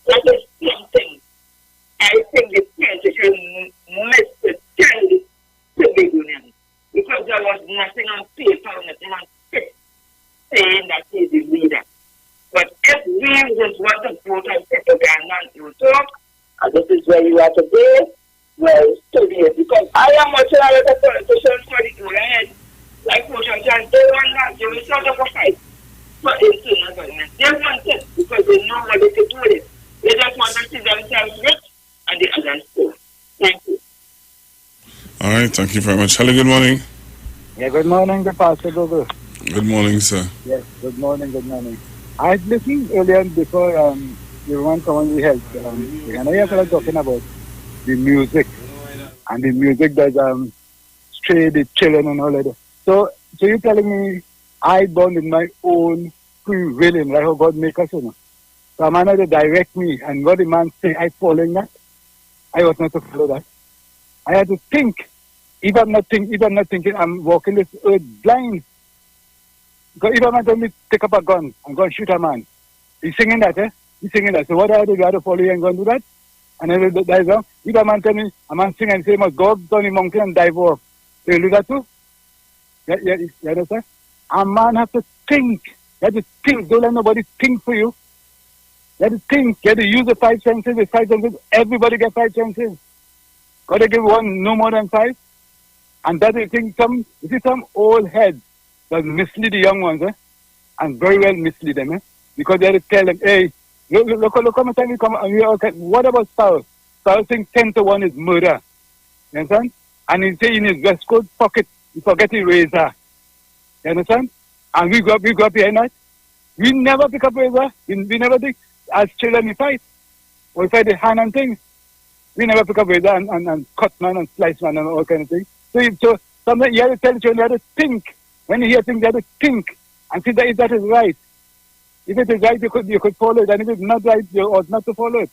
That is something I think the politician missed to tell the big union. Because there was nothing on paper, nothing on paper saying that he's the leader. But if we just want to vote on propaganda and you talk, and this is where you are today, well, study it. Because I am watching a lot of politicians for the old head, like Ocean Chan, they want that, they will start up a fight for internal government. They want it because they know what they can do with it. They just want to see themselves rich and the others poor. Thank you. All right, thank you very much. Hello, good morning. Yeah, good morning, the Pastor Gogo. Good morning, sir. Yes, good morning, good morning. I was listening earlier before you went on the health. I know you're talking about the music, and the music that stray the children and all of that. So you're telling me I born in my own free willing, like how God make us, you know. So a man had to direct me, and what the man say, I following that. I was not to follow that. I had to think. If I'm not thinking, I'm walking this earth blind. Because if a man tell me take up a gun and go and shoot a man, he's singing that, eh? He's singing that. So what do I do? Do I have to follow you and go and do that? And then that is wrong. If a man tell me, a man sing and say, he must go up down the mountain and dive off. So you do that too? Yeah, you understand? A man has to think. You have to think. Don't let nobody think for you. You have to think. You have to use the 5 senses. The 5 senses, everybody get 5 senses. Got to give one no more than 5. And that is thing, some old heads that mislead the young ones, eh? And very well mislead them, eh? Because they have to tell them, hey, look how much time you come, and okay, what about Saul? Saul thinks 10 to 1 is murder. You understand? And he say in his waistcoat pocket, he forget his razor. You understand? And we go up behind that. We never pick up razor. We never think, as children we fight. We fight the hand and things. We never pick up razor and cut man and slice man and all kind of things. So sometimes you have to tell the children, you have to think. When you hear things, you have to think and see that if that is right. If it is right, you could follow it, and if it's not right, you ought not to follow it.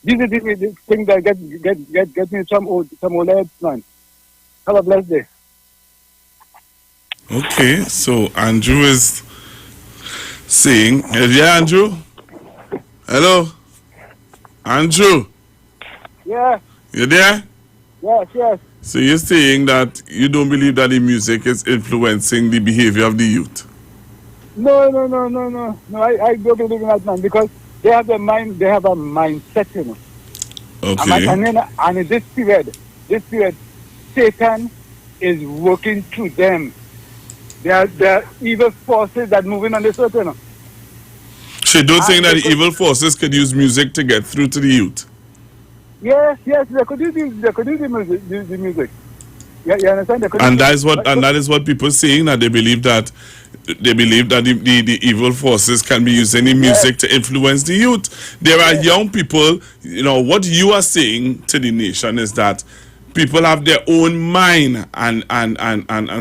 These are the things that get me some old heads, man. Have a blessed day. Okay, so Andrew is saying, yeah, Andrew? Hello? Andrew? Yeah. You there? Yes. So you're saying that you don't believe that the music is influencing the behavior of the youth? No. I don't believe in that, man, because they have a mindset, you know. Okay. And in this period, Satan is working through them. There are evil forces that moving on this earth, you know. So you don't think that the evil forces could use music to get through to the youth? Yes, they could use the music. Yeah, you understand? And that is what people are saying, that they believe that the evil forces can be using the music to influence the youth. There are young people, you know, what you are saying to the nation is that people have their own mind and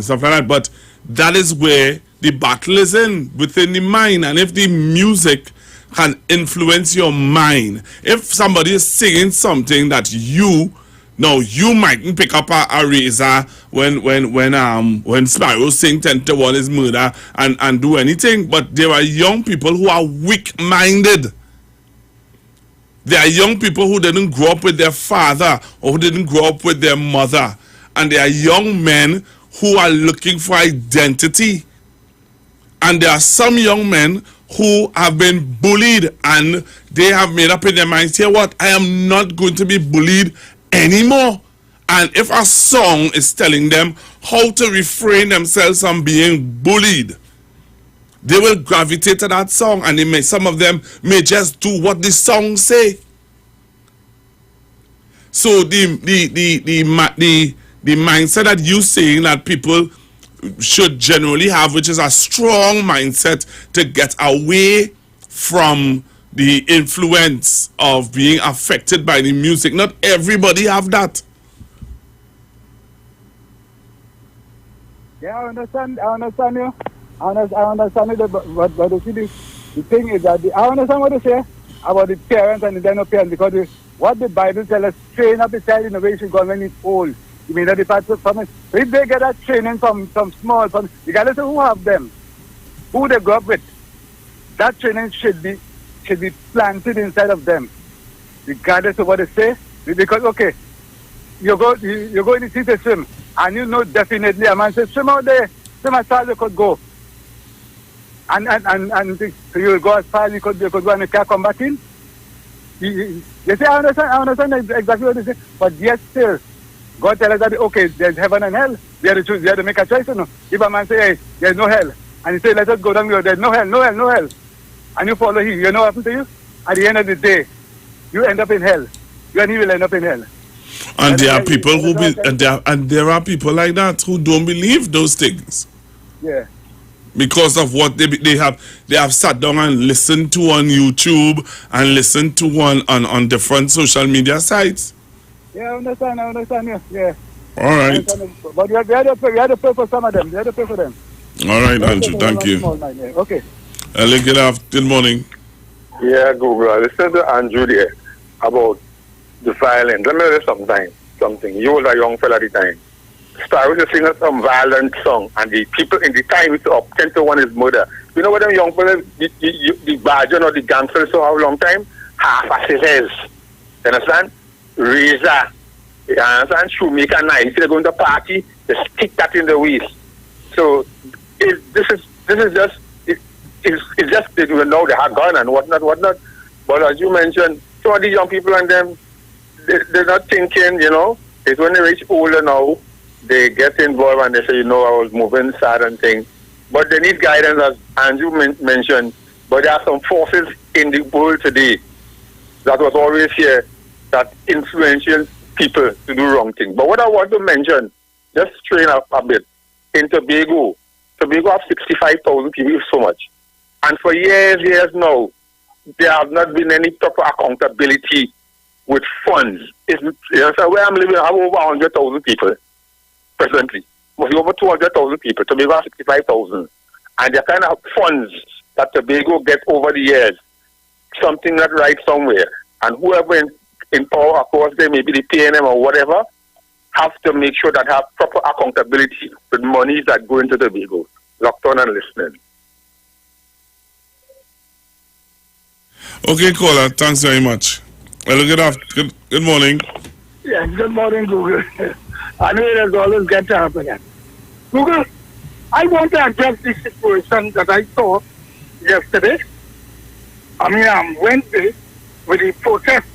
stuff like that, but that is where the battle is within the mind. And if the music can influence your mind, if somebody is singing something that you mightn't pick up a razor when Sparrow sing 10 to 1 is murder and do anything, but there are young people who are weak-minded. There are young people who didn't grow up with their father or who didn't grow up with their mother, and there are young men who are looking for identity, and there are some young men who have been bullied and they have made up in their minds, here what, I am not going to be bullied anymore. And if a song is telling them how to refrain themselves from being bullied, they will gravitate to that song, and some of them may just do what the song say. So the mindset that you saying that people should generally have, which is a strong mindset to get away from the influence of being affected by the music. Not everybody have that. Yeah, I understand you. I understand it, but you see, the thing is that I understand what you say about the parents and the then parents, because what the Bible tells us, train up the child in the way he should go when he's old. You mean that the part from it. If they get that training from small, regardless of who have them, who they grew up with, that training should be should be planted inside of them, regardless of what they say. Because, okay, you go in the sea to swim, and you know definitely a man says, swim out there, swim as far as you could go. And so you will go as far as you could go and you can't come back in. You say, I understand exactly what you say, but yet still, God tells us that, okay, there's heaven and hell. We have to choose, we have to make a choice, you know. If a man say, hey, there's no hell, and he say, let us go down there, there's no hell, no hell, no hell, and you follow him, you know what happens to you? At the end of the day, you end up in hell. You and he will end up in hell. And there are people who there are people like that who don't believe those things. Yeah. Because of what they have sat down and listened to on YouTube and listened to on different social media sites. Yeah, I understand, yeah. All right. But we had to pray for some of them. We had to pray for them. All right, Andrew, thank you. Okay. Good morning. Yeah, Google. I listened to Andrew there about the violence. Let me tell you something. You was a young fella at the time. Started to sing some violent song, and the people in the time used to up 10 to 1 his mother. You know what them young fellas, the badger or the gangsters so how long time? Half as his heads. You understand? Razor. You understand? Shoemaker knife. They're going to party, they stick that in the waist. So this is just it's just they don't know they have gun and whatnot. But as you mentioned, some of these young people and them they're not thinking, you know, it's when they reach older now, they get involved and they say, you know, I was moving sad and things. But they need guidance, as Andrew mentioned. But there are some forces in the world today that was always here that influential people to do wrong things. But what I want to mention, just train up a bit, in Tobago have 65,000 people, so much. And for years now, there have not been any proper accountability with funds. So where I'm living, I have over 100,000 people presently. Must be over 200,000 people. Tobago has 65,000. And the kind of funds that Tobago get over the years, something not right somewhere. And whoever in power, of course, they maybe the PNM or whatever, have to make sure that have proper accountability with monies that go into Tobago. Locked on and listening. Okay, caller, thanks very much. Well, good morning. Yes, good morning, Google. I know it has always got to happen. Google, I want to address this situation that I saw yesterday. Wednesday, with the protest,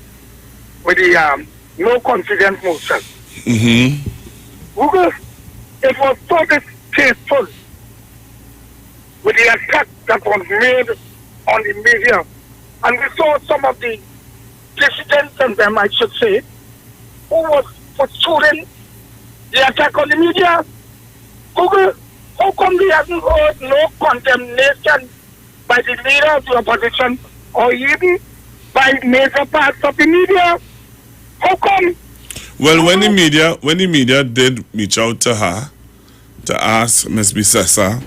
with the no confidence motion. Mm-hmm. Google, it was so distasteful with the attack that was made on the media. And we saw some of the dissidents and them, I should say, who was pursuing the attack on the media. Google, how come we haven't heard no condemnation by the leader of the opposition or even by major parts of the media? How come? Well, when the media did reach out to her to ask Ms. Bisessa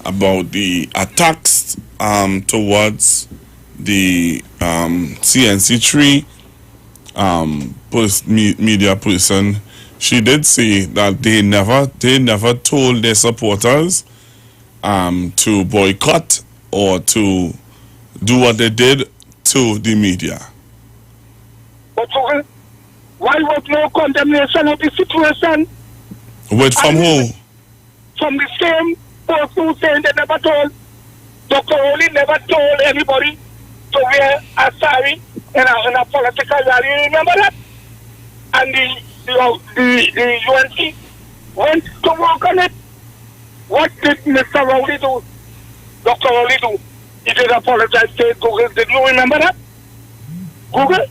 about the attacks towards the CNC3 media person, she did say that they never told their supporters to boycott or to do what they did to the media. But why was no condemnation of the situation? From who? From the same person who saying they never told. Dr. Oli never told anybody to wear a sari in a political rally. Remember that? And the UNC went to work on it. What did Mr. Rowley do? Dr. Rowley do? He did apologize to Google. Did you remember that? Google?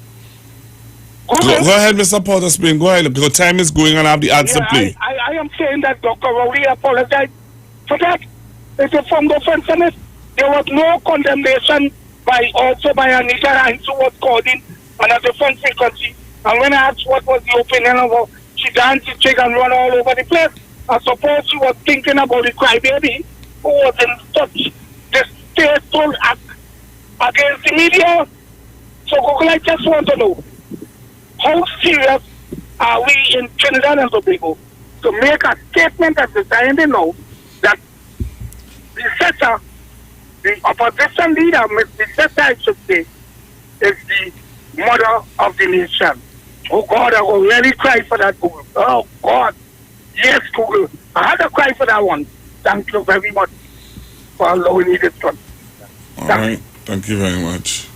Go ahead, Mr. Porter Spring. Go ahead, because time is going and I have the ads to play. I am saying that Dr. Rowley apologized for that. It's a from the offense on it. There was no condemnation by Anita Hines, who was called in on a different frequency. And when I asked what was the opinion of her, she danced, she chick and run all over the place. I suppose she was thinking about the crybaby who was in such distasteful act against the media. So Google, I just want to know, how serious are we in Trinidad and Tobago to make a statement as the time they know that the the opposition leader, Mr. Sister, I should say, is the mother of the nation. Oh God, I will really cry for that, Google. Oh God. Yes, Google. I had to cry for that one. Thank you very much for allowing me this one. All right. Thank you very much.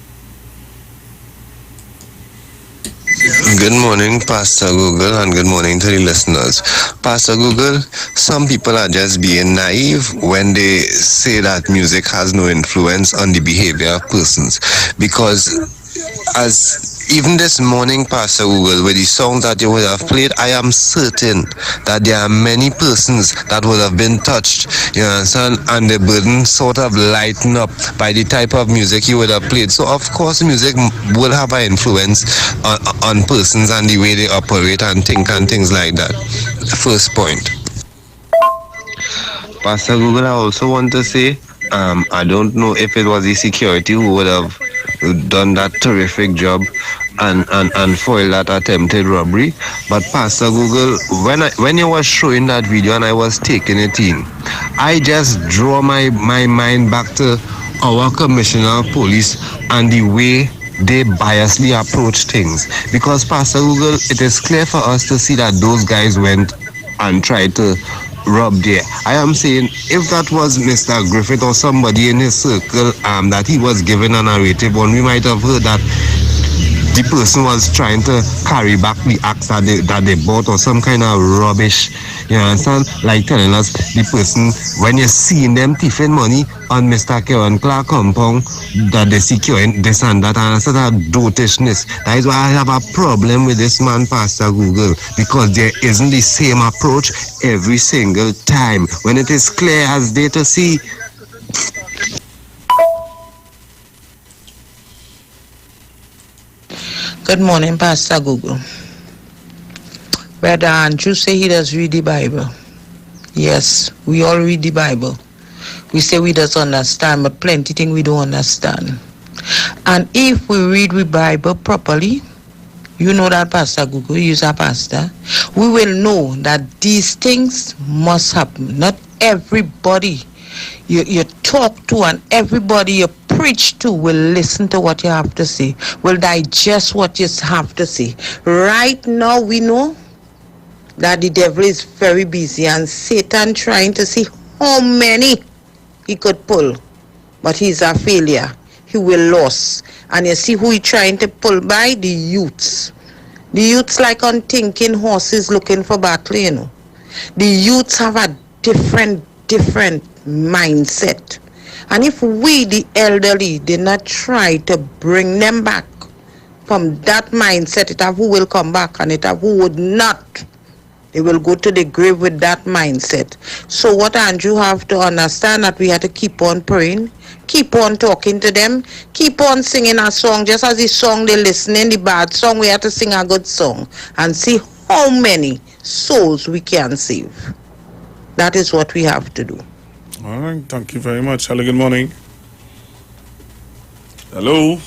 Good morning, Pastor Google, and good morning to the listeners. Pastor Google, some people are just being naive when they say that music has no influence on the behavior of persons. Because as even this morning, Pastor Google, with the songs that you would have played, I am certain that there are many persons that would have been touched, you understand, and the burden sort of lighten up by the type of music you would have played. So of course music will have an influence on persons and the way they operate and think and things like that. First point. Pastor Google, I also want to say, I don't know if it was the security who would have done that terrific job and foil that attempted robbery. But Pastor Google, when you was showing that video and I was taking it in, I just draw my mind back to our Commissioner of Police and the way they biasly approach things. Because Pastor Google, it is clear for us to see that those guys went and tried to rob there. I am saying if that was Mr. Griffith or somebody in his circle that he was given a narrative on, we might have heard that the person was trying to carry back the axe that they bought or some kind of rubbish. You understand? Like telling us the person, when you're seeing them thieving money on Mr. Kevin Clark compound, that they securing this and that, and sort of dotishness. That is why I have a problem with this man, Pastor Google, because there isn't the same approach every single time. When it is clear as day to see. Good morning, Pastor Google. Brother Andrew say he does read the Bible. Yes, we all read the Bible. We say we does understand, but plenty things we don't understand. And if we read the Bible properly, you know that, Pastor Google, you is a pastor, we will know that these things must happen. Not everybody you talk to and everybody you preach to will listen to what you have to say, will digest what you have to say. Right now we know that the devil is very busy and Satan trying to see how many he could pull, but he's a failure. He will lose. And you see who he trying to pull by? The youths. The youths like on thinking horses looking for battle, you know. The youths have a different mindset. And if we, the elderly, did not try to bring them back from that mindset, it have who will come back and it have who would not. They will go to the grave with that mindset. So what Andrew have to understand that we have to keep on praying, keep on talking to them, keep on singing a song. Just as the song they listening, the bad song, we have to sing a good song and see how many souls we can save. That is what we have to do. All right, thank you very much. Hello, good morning. Hello.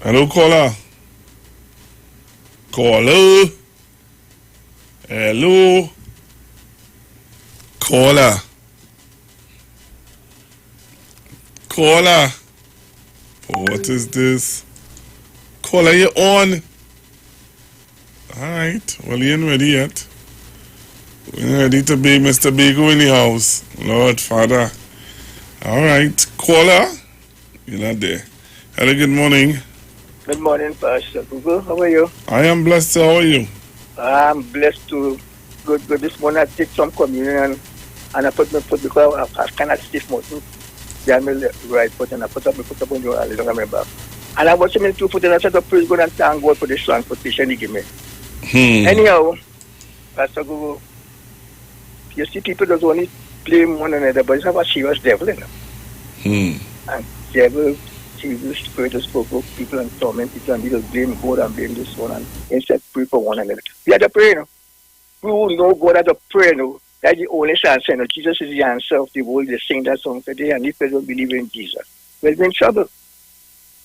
Hello, caller. Caller. Hello. Caller. Caller. Oh, what is this? Caller, you on? All right. Well, you ain't ready yet. We're ready to be Mr. Bigo in the house. Lord, Father. All right. Caller, you're not there. Hello, good morning. Good morning, Pastor Google. How are you? I am blessed. How are you? I'm blessed to good this morning. I take some communion and I put my foot because I kind of stiff mountain. Then my right foot and I put up on your I don't remember. And I watch him in 2 foot and I said to praise God and thank God for the transportation he gave me. Anyhow, Pastor Google, you see people that only blame one another, but it's have a serious devil in them. And devil, evil spirit just spoke of people and torment people and they just blame God and blame this one and instead pray for one another. We have to pray, you know. We will know God has to pray, you know. That's the only answer, you know. Jesus is the answer of the world. They sing that song today and if they don't believe in Jesus, we'll be in trouble.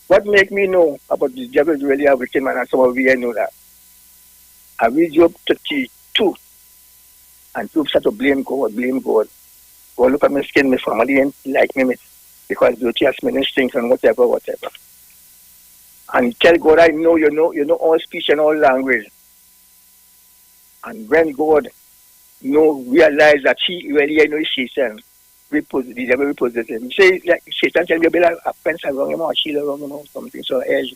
What make me know about the devil really have with him and some of you know that? I read Job 32 and people start to blame God. All look at my skin, my family didn't like me, because they ask me things and whatever. And tell God, I know you know all speech and all language. And when God realize that he really know Satan, the devil repossess him. He say like Satan tell you a fence around him or shield around him or something so edge.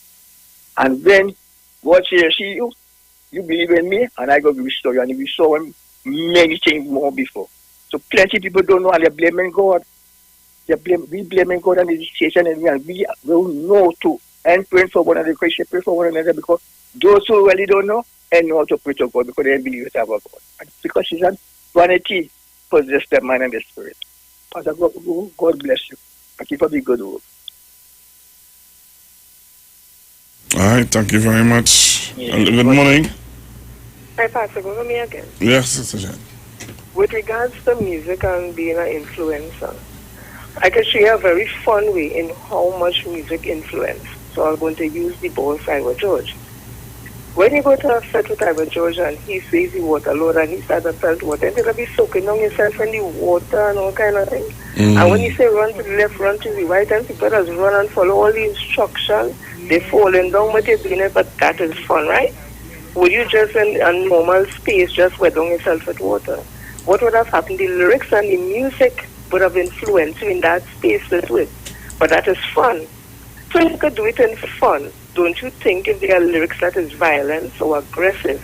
And then God says, see you believe in me and I go restore you, and we saw him many things more before. So plenty of people don't know, and they're blaming God. We blaming God and the Satan, and we don't know to and praying for one another, pray for one another, because those who really don't know and know how to pray to God because they don't believe it's about God. And because it's an vanity possess their mind and the spirit. Pastor, God bless you. And keep up the good work. All right, thank you very much. Good morning. Hi, Pastor, go me again. Yes, Sister Jen. With regards to music and being an influencer, I can share a very fun way in how much music influence. So I'm going to use the boss Iwer George. When you go to a set with Iwer George and he says the water load and he starts to tell water, and you'll be soaking down yourself in the water and all kind of things. And when you say run to the left, run to the right, and people just run and follow all the instructions, they're falling down, but you're doing it, but that is fun, right? Would you just in a normal space just wet down yourself with water? What would have happened? The lyrics and the music would have influenced you in that space with it. But that is fun. So you could do it in fun. Don't you think if there are lyrics that is violence or aggressive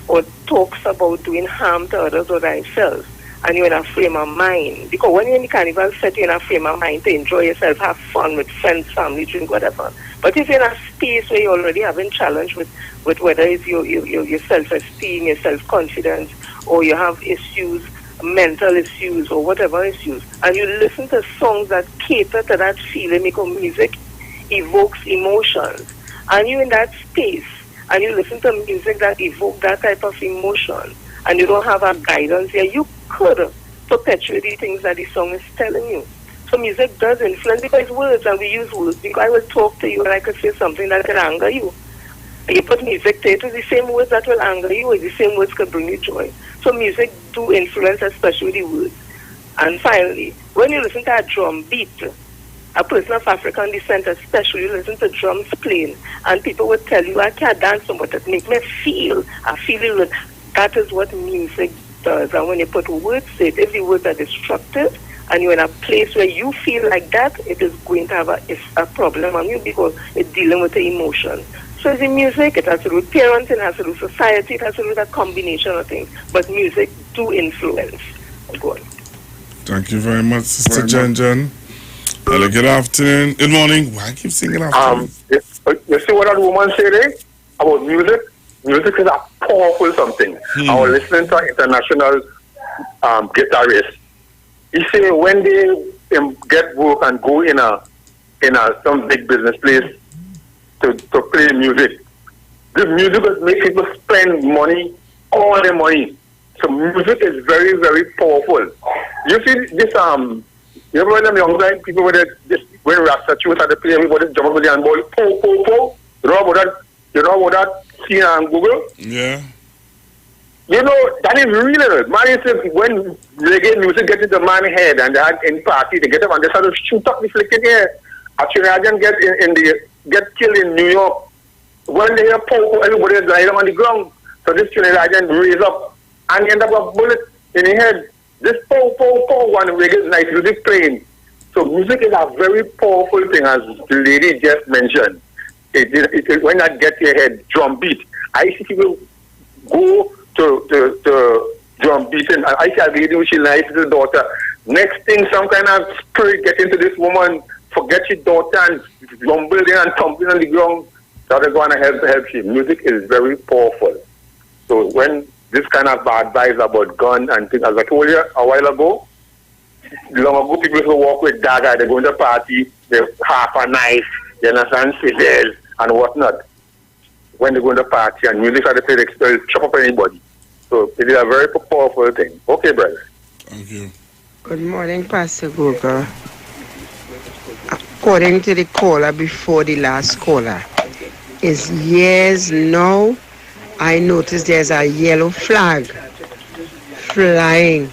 or talks about doing harm to others or thyself, and you're in a frame of mind? Because when you're in the carnival set, you're in a frame of mind to enjoy yourself, have fun with friends, family, drink, whatever. But if you're in a space where you're already having challenge with whether it's your self-esteem, your self-confidence, or you have issues, mental issues, or whatever issues, and you listen to songs that cater to that feeling, because music evokes emotions, and you're in that space, and you listen to music that evokes that type of emotion, and you don't have a guidance here, you could perpetuate the things that the song is telling you. So music does influence, because it's words, and we use words. Because I will talk to you and I could say something that can anger you. You put music to it, it's the same words that will anger you, or the same words can bring you joy. So music do influence, especially the words. And finally, when you listen to a drum beat, a person of African descent especially, you listen to drums playing, and people would tell you, I can't dance so much, it makes me feel, I feel it. That is what music does. And when you put words to it, if the words are destructive, and you're in a place where you feel like that, it is going to have a problem on you, because it's dealing with the emotion. So it's in music, it has to do with parenting, it has to do with society, it has to do with a combination of things. But music do influence. Go on. Thank you very much, Sister Jen. Hello, good afternoon. Good morning. Why I keep singing afternoon? You see what that woman said there about music? Music is a powerful something. I was listening to an international guitarist. He said when they get work and go in some big business place to play music, this music will make people spend money, all their money. So music is very, very powerful. You see this you remember when them young guys, people with when Rasta tunes had to play, everybody jump with the handball, po, po, po. You know about that scene on Google? Yeah. You know, that is real. Man, is when reggae music gets into man's head and they had in party, they get up and they start to shoot up the flick in here. A Trinidadian get killed in New York. When they hear po, po, everybody is lying on the ground. So this Trinidadian raise up and end up with a bullet in the head. This po, po, po one reggae is nice music playing. So music is a very powerful thing, as the lady just mentioned. It when that get your head drum beat. I see people go to drum beating. I see a lady who she lies to the daughter. Next thing, some kind of spirit get into this woman, forget your daughter and rumbling and tumbling on the ground. So they're going to help you. Music is very powerful. So when this kind of advice about gun and things, as I told you a while ago, long ago people who walk with dagger, they go to party, they half a knife, you understand, scissors and whatnot. When they go to party and music are the play, they'll chop up anybody. So it is a very powerful thing. Okay, brother. Thank you. Good morning, Pastor Google. According to the caller before the last caller, is years now, I noticed there's a yellow flag flying,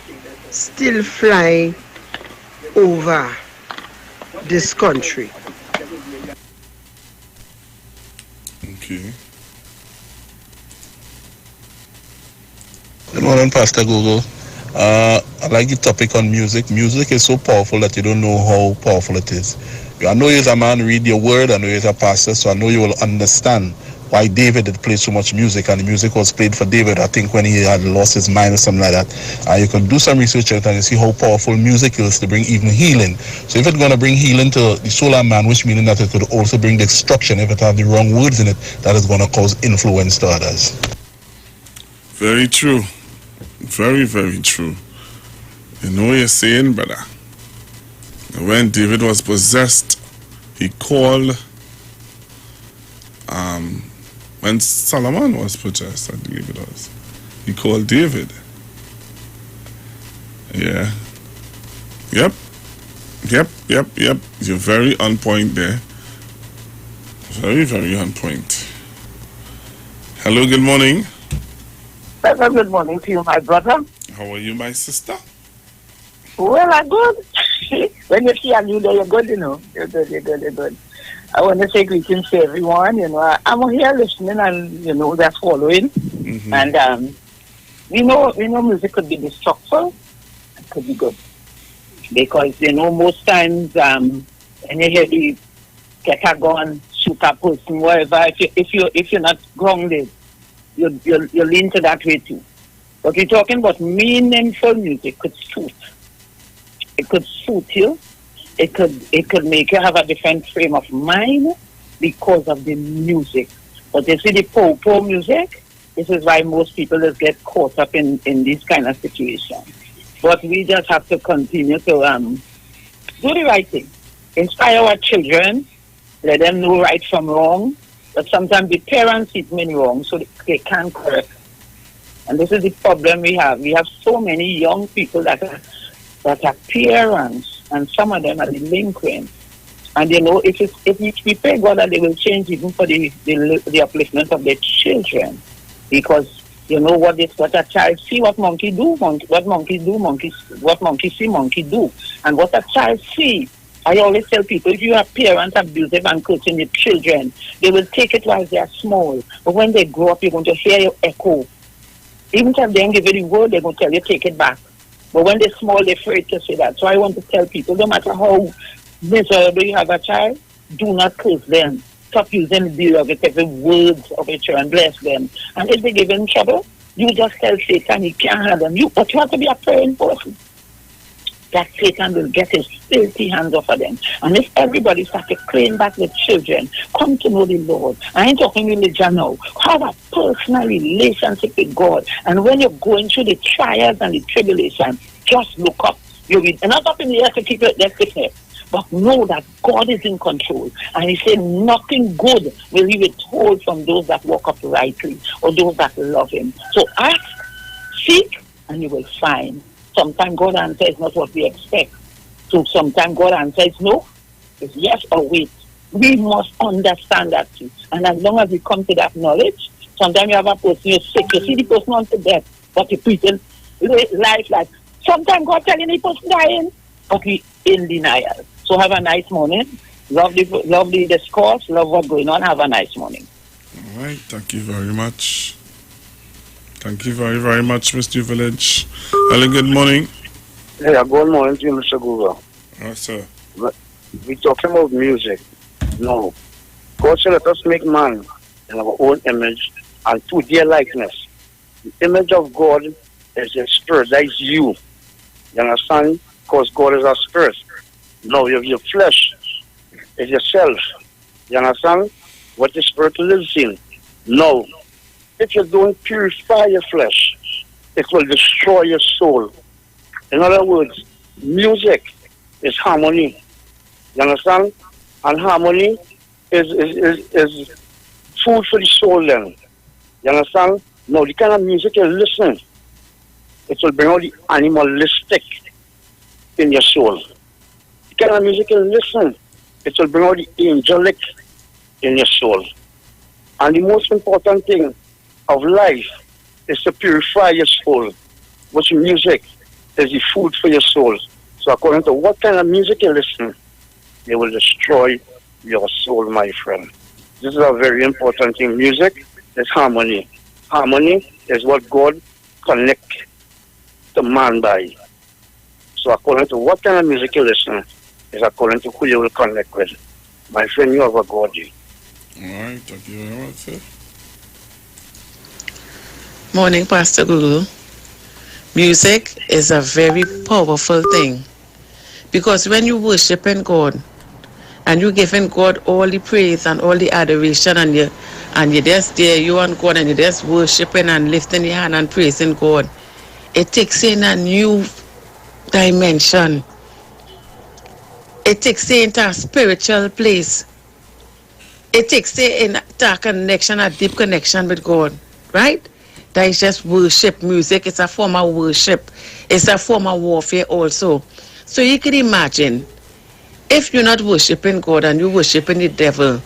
still flying over this country. Okay. Good morning, Pastor Google. I like the topic on music. Music is so powerful that you don't know how powerful it is. I know you're a man, read your word, I know you're a pastor, so I know you will understand why David had played so much music, and the music was played for David, I think, when he had lost his mind or something like that. You can do some research on it and you see how powerful music is to bring even healing. So if it's going to bring healing to the soul of man, which meaning that it could also bring destruction if it has the wrong words in it, that is going to cause influence to others. Very true. Very, very true. You know what you're saying, brother? When David was possessed, he called, when Solomon was possessed, I believe it was, he called David. Yeah. Yep. You're very on point there. Very, very on point. Hello, good morning. Good morning to you, my brother. How are you, my sister? Well, I'm good. When you see a new day, you're good, you know. You're good. I want to say greetings to everyone. You know, I'm here listening and, you know, they're following. Mm-hmm. And, we know music could be destructive. It could be good. Because, you know, most times, when you hear the get a gun, shoot a person, whatever, if you're not grounded, you lean to that way too. But we're talking about meaningful music could suit. It could suit you. It could make you have a different frame of mind because of the music. But you see the po music, this is why most people just get caught up in this kind of situation. But we just have to continue to do the right thing. Inspire our children, let them know right from wrong. But sometimes the parents see many wrong, so they can't correct. And this is the problem we have. We have so many young people that are parents, and some of them are delinquent. And you know, if we pray God that they will change even for the upliftment of their children, because you know what a child see, what monkey do, what monkey see, monkey do, and what a child see. I always tell people, if you have parents abusive and coaching the children, they will take it while they are small. But when they grow up, you're going to hear your echo. Even if they don't give you the word, they're going to tell you, take it back. But when they're small, they're afraid to say that. So I want to tell people, no matter how miserable you have a child, do not curse them. Stop using derogatory words of each other and bless them. And if they give them trouble, you just tell Satan he can't have them. But you have to be a praying person. That Satan will get his filthy hands off of them. And if everybody starts to claim back the children, come to know the Lord. I ain't talking religion now. Have a personal relationship with God. And when you're going through the trials and the tribulation, just look up. You're not up in the air to keep your destiny, but know that God is in control. And he said nothing good will he withhold from those that walk uprightly or those that love him. So ask, seek, and you will find. Sometimes God answers not what we expect. So sometimes God answers no, it's yes or wait. We must understand that too. And as long as we come to that knowledge, sometimes you have a person, you're sick, you see the person on to death, but you pretend life like, sometimes God telling the person dying, but we in denial. So have a nice morning. Love the discourse, love what's going on, have a nice morning. All right, thank you very much. Thank you very, very much, Mr. Village. Hello, good morning. Yeah, good morning to you, Mr. Google. Yes, sir. We're talking about music. No. God said, let us make man in our own image and to their likeness. The image of God is a spirit. That is you. You understand? Because God is a spirit. No, your flesh is yourself. You understand? What the spirit lives in. No. If you don't purify your flesh, it will destroy your soul. In other words, music is harmony. You understand? And harmony is food for the soul then. You understand? Now, the kind of music you listen, it will bring out the animalistic in your soul. The kind of music you listen, it will bring out the angelic in your soul. And the most important thing of life is to purify your soul, which music is the food for your soul. So according to what kind of music you listen, they will destroy your soul, my friend. This is a very important thing. Music is harmony. Harmony is what God connect the man by. So according to what kind of music you listen, is according to who you will connect with. My friend, you have a God day. All right, thank you very much, sir. Morning, Pastor Guru. Music is a very powerful thing, because when you worshiping God and you giving God all the praise and all the adoration, and you just there, you and God, and you just worshiping and lifting your hand and praising God, it takes in a new dimension. It takes you into a spiritual place. It takes you into a connection, a deep connection with God, right? That is just worship. Music is a form of worship. It's a form of warfare also. So you can imagine, if you're not worshiping God and you're worshiping the devil,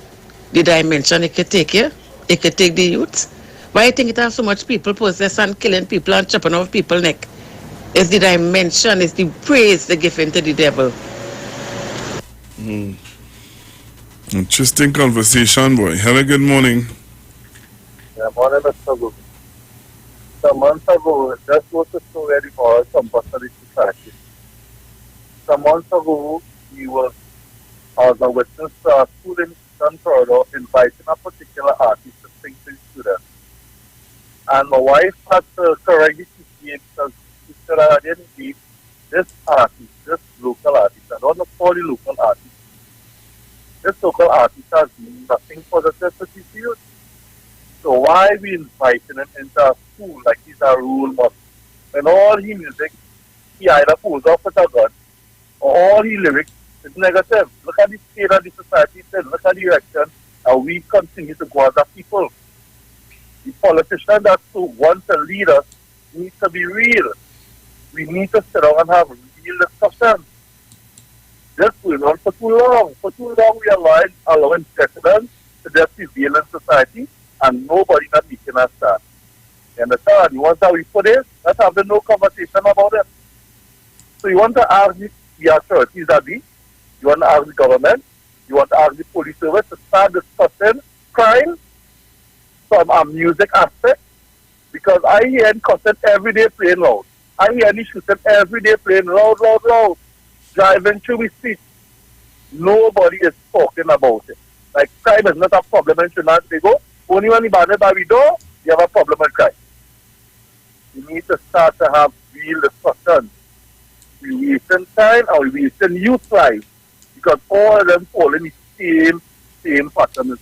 the dimension it could take you, it could take the youth. Why you think it has so much people possessed and killing people and chopping off people's neck? It's the dimension, it's the praise they give into the devil. Interesting conversation, boy. Hello, good morning. Yeah, morning, Mr. Good. Some months ago, just was a story for compulsory society. Some months ago, he was as a witness to a school in Toronto inviting a particular artist to sing to his students. And my wife had to correct the teaching because she said I didn't need this artist, this local artist. I don't know for the local artist. This local artist has nothing positive to teach you. So why we inviting him into a school like he's a role model? And all his music, he either pulls off with a gun, or all his lyrics is negative. Look at the state of the society, look at the election, and we continue to go as a people. The politicians that want to lead us need to be real. We need to sit down and have real discussions. This going on for too long. For too long we are allowing precedents to just prevail in society, and nobody not making a stand. You understand? You want that we put it? Let's have no conversation about it. So you want to ask the authorities that you want to ask the government, you want to ask the police service to start discussing crime from a music aspect, because I hear cussing every day playing loud. I hear any shooting every day playing loud, driving through the street. Nobody is talking about it. Like, crime is not a problem in Trinidad and Tobago. Only when you ban it by the door, you have a problem with crime. You need to start to have real discussions. We wasting time and we wasting youth lives, because all of them fall in the same pattern.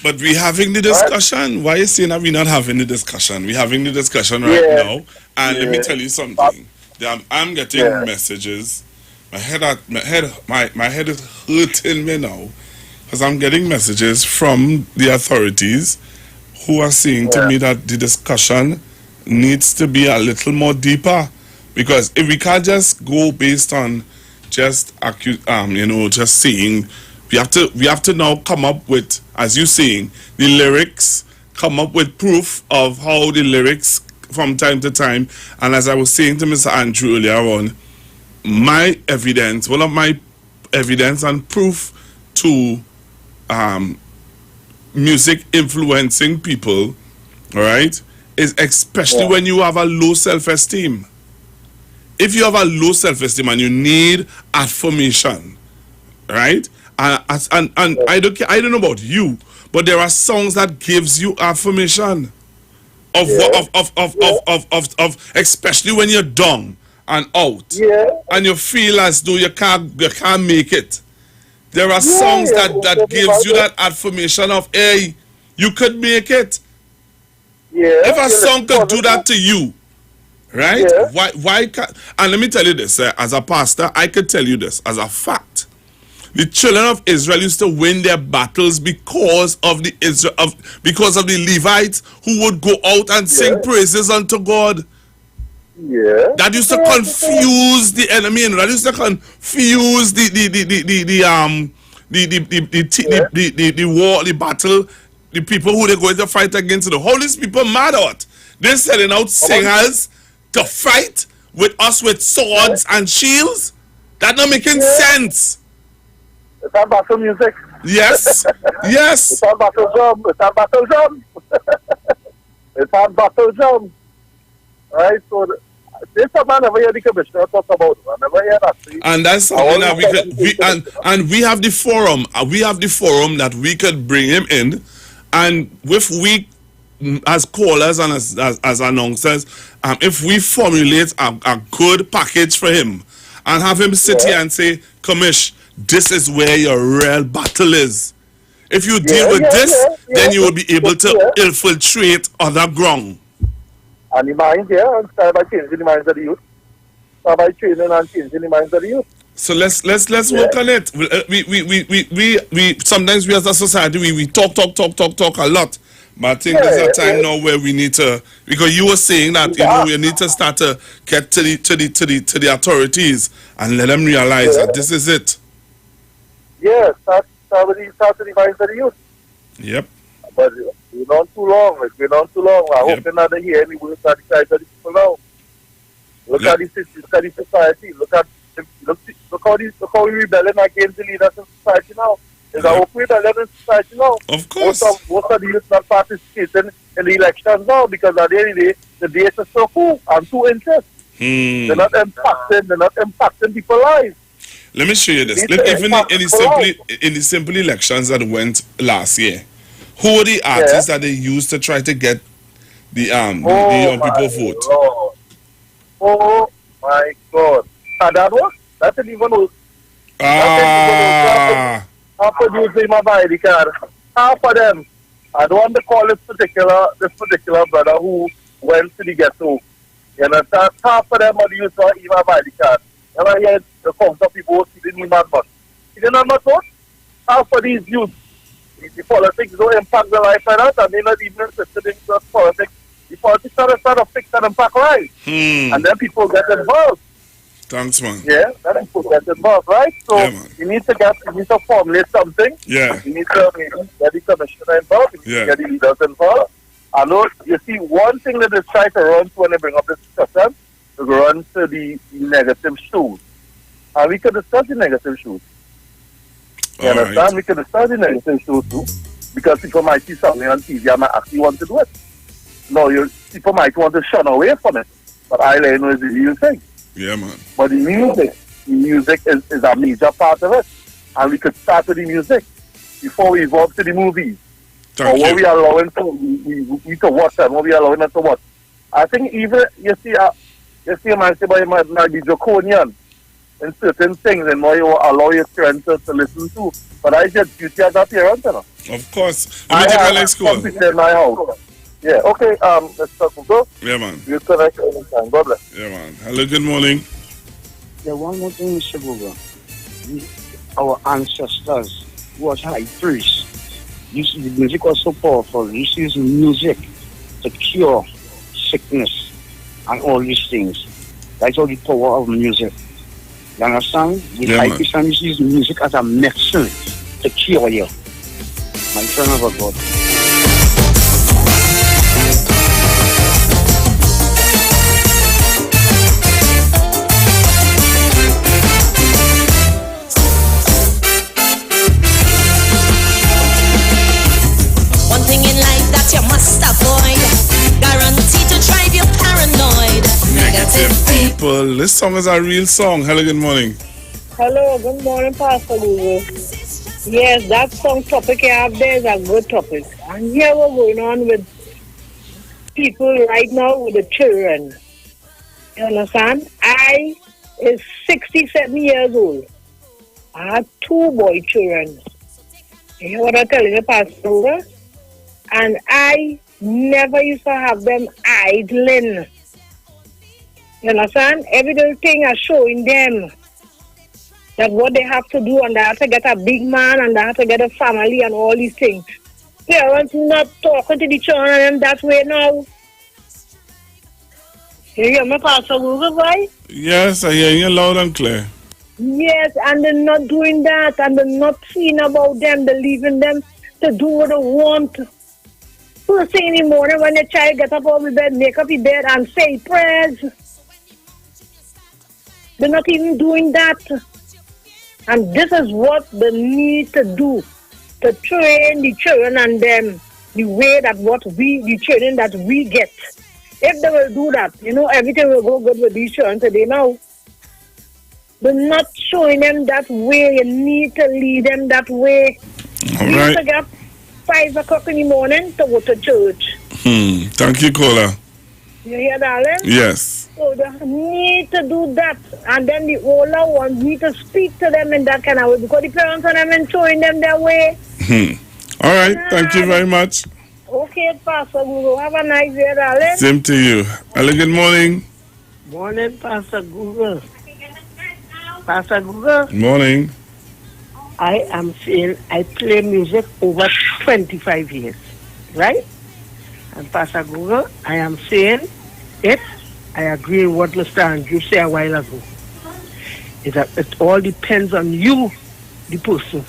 But we having the discussion. Right? Why are you saying that we're not having the discussion? We're having the discussion right now. And let me tell you something. I'm getting messages. My head is hurting me now, because I'm getting messages from the authorities who are saying to me that the discussion needs to be a little more deeper. Because if we can't just go based on just just saying, we have to now come up with, as you're saying, the lyrics, come up with proof of how the lyrics from time to time. And as I was saying to Mr. Andrew earlier on, my evidence, one of my evidence and proof to music influencing people, all right, is especially when you have a low self-esteem. If you have a low self-esteem and you need affirmation, right? And I don't know about you, but there are songs that gives you affirmation of especially when you're down and out, and you feel as though you can't make it. There are songs that gives you that affirmation of, hey, you could make it. If a song could do that to you, right? Why can't? And let me tell you this, as a pastor, I could tell you this as a fact. The children of Israel used to win their battles because of the Levites who would go out and sing praises unto God. That used to confuse the enemy, and that used to confuse the war, the battle, the people who they're going to fight against. The Holy people mad out. They're sending out singers to fight with us with swords and shields. That not making sense. It's a battle music. Yes. Yes. It's a battle drum. It's a battle drum. It's a battle drum. Right? So this a man never hear the commissioner talk about. I never hear that. And that's something that we have the forum. We have the forum that we could bring him in, and if we, as callers and as announcers, if we formulate a good package for him and have him sit here and say, Commish, this is where your real battle is. If you deal with this, then you will be able to infiltrate other ground. And the mind, and start by changing the minds of the youth. Start by training and changing the minds of the youth. So let's work on it. We sometimes we as a society we talk a lot. But I think there's a time now where we need to, because you were saying that we need to start to get to the authorities and let them realize that this is it. Yeah, start with the minds of the youth. Yep. But we're not too long. It's been on too long. I hope they're not here any words at the side of the people now. Look at the society. Look how we rebelling against the leaders in society now. There's a hope rebellion in society now. Of course. Most of the youth not participating in the elections now because at the end of the day, the data is so cool and too intense. They're not impacting people's lives. Let me show you this. Even in the simple elections that went last year, who were the artists that they used to try to get the young people vote? Lord. Oh my God! That one? That didn't even know. Half of using my ID card. Half of them. I don't want to call this particular brother who went to the ghetto. You understand? Half of them are using my ID card. And I hear the count of people who didn't even have much. You didn't have much vote? Half of these youth. The politics don't impact their life like that, and they're not even interested in just politics. The politics are a fix and impact lives. And then people get involved. Thanks, man. Yeah, then people get involved, right? So you need to formulate something. Yeah. You need to get the commissioner involved. You need to get the leaders involved. I know, you see, one thing that they try to run to when they bring up this discussion is run to the negative shoes. And we can discuss the negative shoes. You understand? We can discuss the negative shoes too. Because people might see something on TV and might actually want to do it. No, people might want to shun away from it. But I let you know it's the real thing. Yeah, man. But the music is a major part of it. And we could start with the music before we evolve to the movies. What we are allowing we to watch and what we are allowing us to watch. I think even, you see a man say, but it might be draconian in certain things and what you allow your parents to listen to. But I just duty as a parent, you know. Of course. Let me take my next call. In my house. Yeah, okay, let's talk about. Yeah, man. You connect anytime. God bless. Yeah, man. Hello, good morning. Yeah, one more thing, Mr. Booger. Our ancestors was high priests. The music was so powerful. This is music to cure sickness and all these things. That's all the power of music. You understand? The high priest uses music as a medicine to cure you. My friend of a God. You must avoid, guaranteed to drive you paranoid. Negative people. This song is a real song. Hello, good morning. Hello, good morning, Pastor Lugo. Yes, that song topic you have there is a good topic. And here we're going on with people right now with the children. You understand? I is 67 years old. I have 2 boy children. You hear what I'm telling you, Pastor Lugo? And I never used to have them idling. You understand? Every little thing I showing them that what they have to do, and they have to get a big man, and they have to get a family, and all these things. Parents not talking to the children that way now. You hear me, Pastor Google, boy? Yes, I hear you loud and clear. Yes, and they're not doing that, and they're not seeing about them. They're leaving them to do what they want. First thing in the morning when the child gets up out of the bed, make up the bed and say prayers. They're not even doing that. And this is what they need to do, to train the children and them the way that the training that we get. If they will do that, everything will go good with these children today now. They're not showing them that way. You need to lead them that way. All You right. need to get 5 o'clock in the morning to go to church. Thank you, caller. You hear, darling? Yes. So they need to do that. And then the older ones need to speak to them in that kind of way, because the parents are them showing them their way. All right. Thank you very much. Okay, Pastor Guru. Have a nice day, darling. Same to you. Hello, good morning. Morning, Pastor Google. Pastor Google. Morning. I am saying I play music over 25 years, right? And Pastor Google, I am saying I agree with what Mr. Andrew said a while ago. It all depends on you, the person.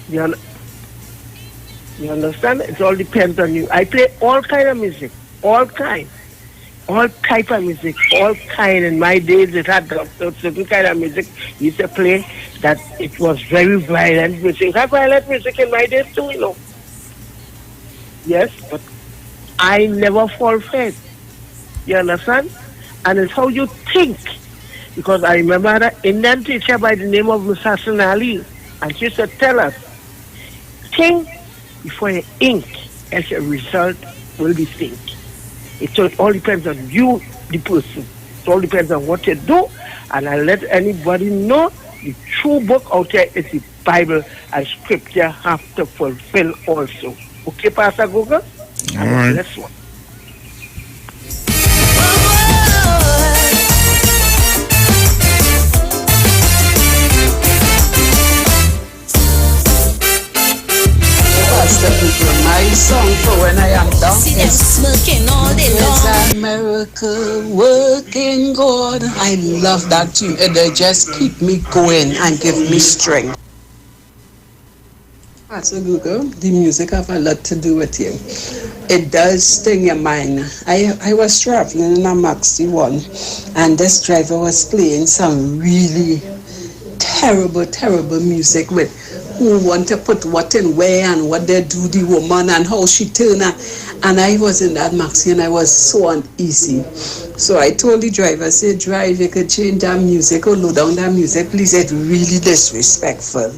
You understand? It all depends on you. I play all kind of music, all type of music, all kind. In my days, it had a certain kind of music we used to play that it was very violent music. It had violent music in my days too, Yes, but I never fall fed. You understand? And it's how you think. Because I remember an Indian teacher by the name of Miss Hassan Ali, and she used to tell us, think before you ink, as your result will be think. It all depends on you, the person. It all depends on what you do, and I let anybody know the true book out there is the Bible, and scripture have to fulfill also. Okay, Pastor Google? All right. Next one. My song for when I am down is smirking all day long. A miracle working God. I love that tune. They just keep me going and give me strength. So Google, the music have a lot to do with you. It does sting your mind. I was traveling in a Maxi one, and this driver was playing some really terrible music with who want to put what in where and what they do the woman and how she turn her. And I was in that Maxi and I was so uneasy. So I told the driver, say, drive, you could change that music or low down that music, please. It's really disrespectful.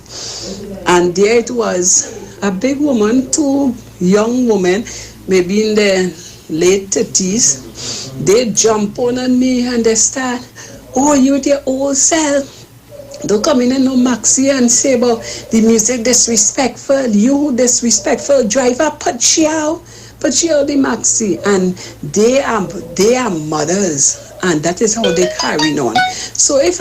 And there it was, a big woman, 2 young women, maybe in their late 30s. They jump on me and they start, oh, you the old self. Don't come in and no Maxi and say about the music disrespectful, you disrespectful driver, put you out the Maxi. And they are mothers, and that is how they carry on. So if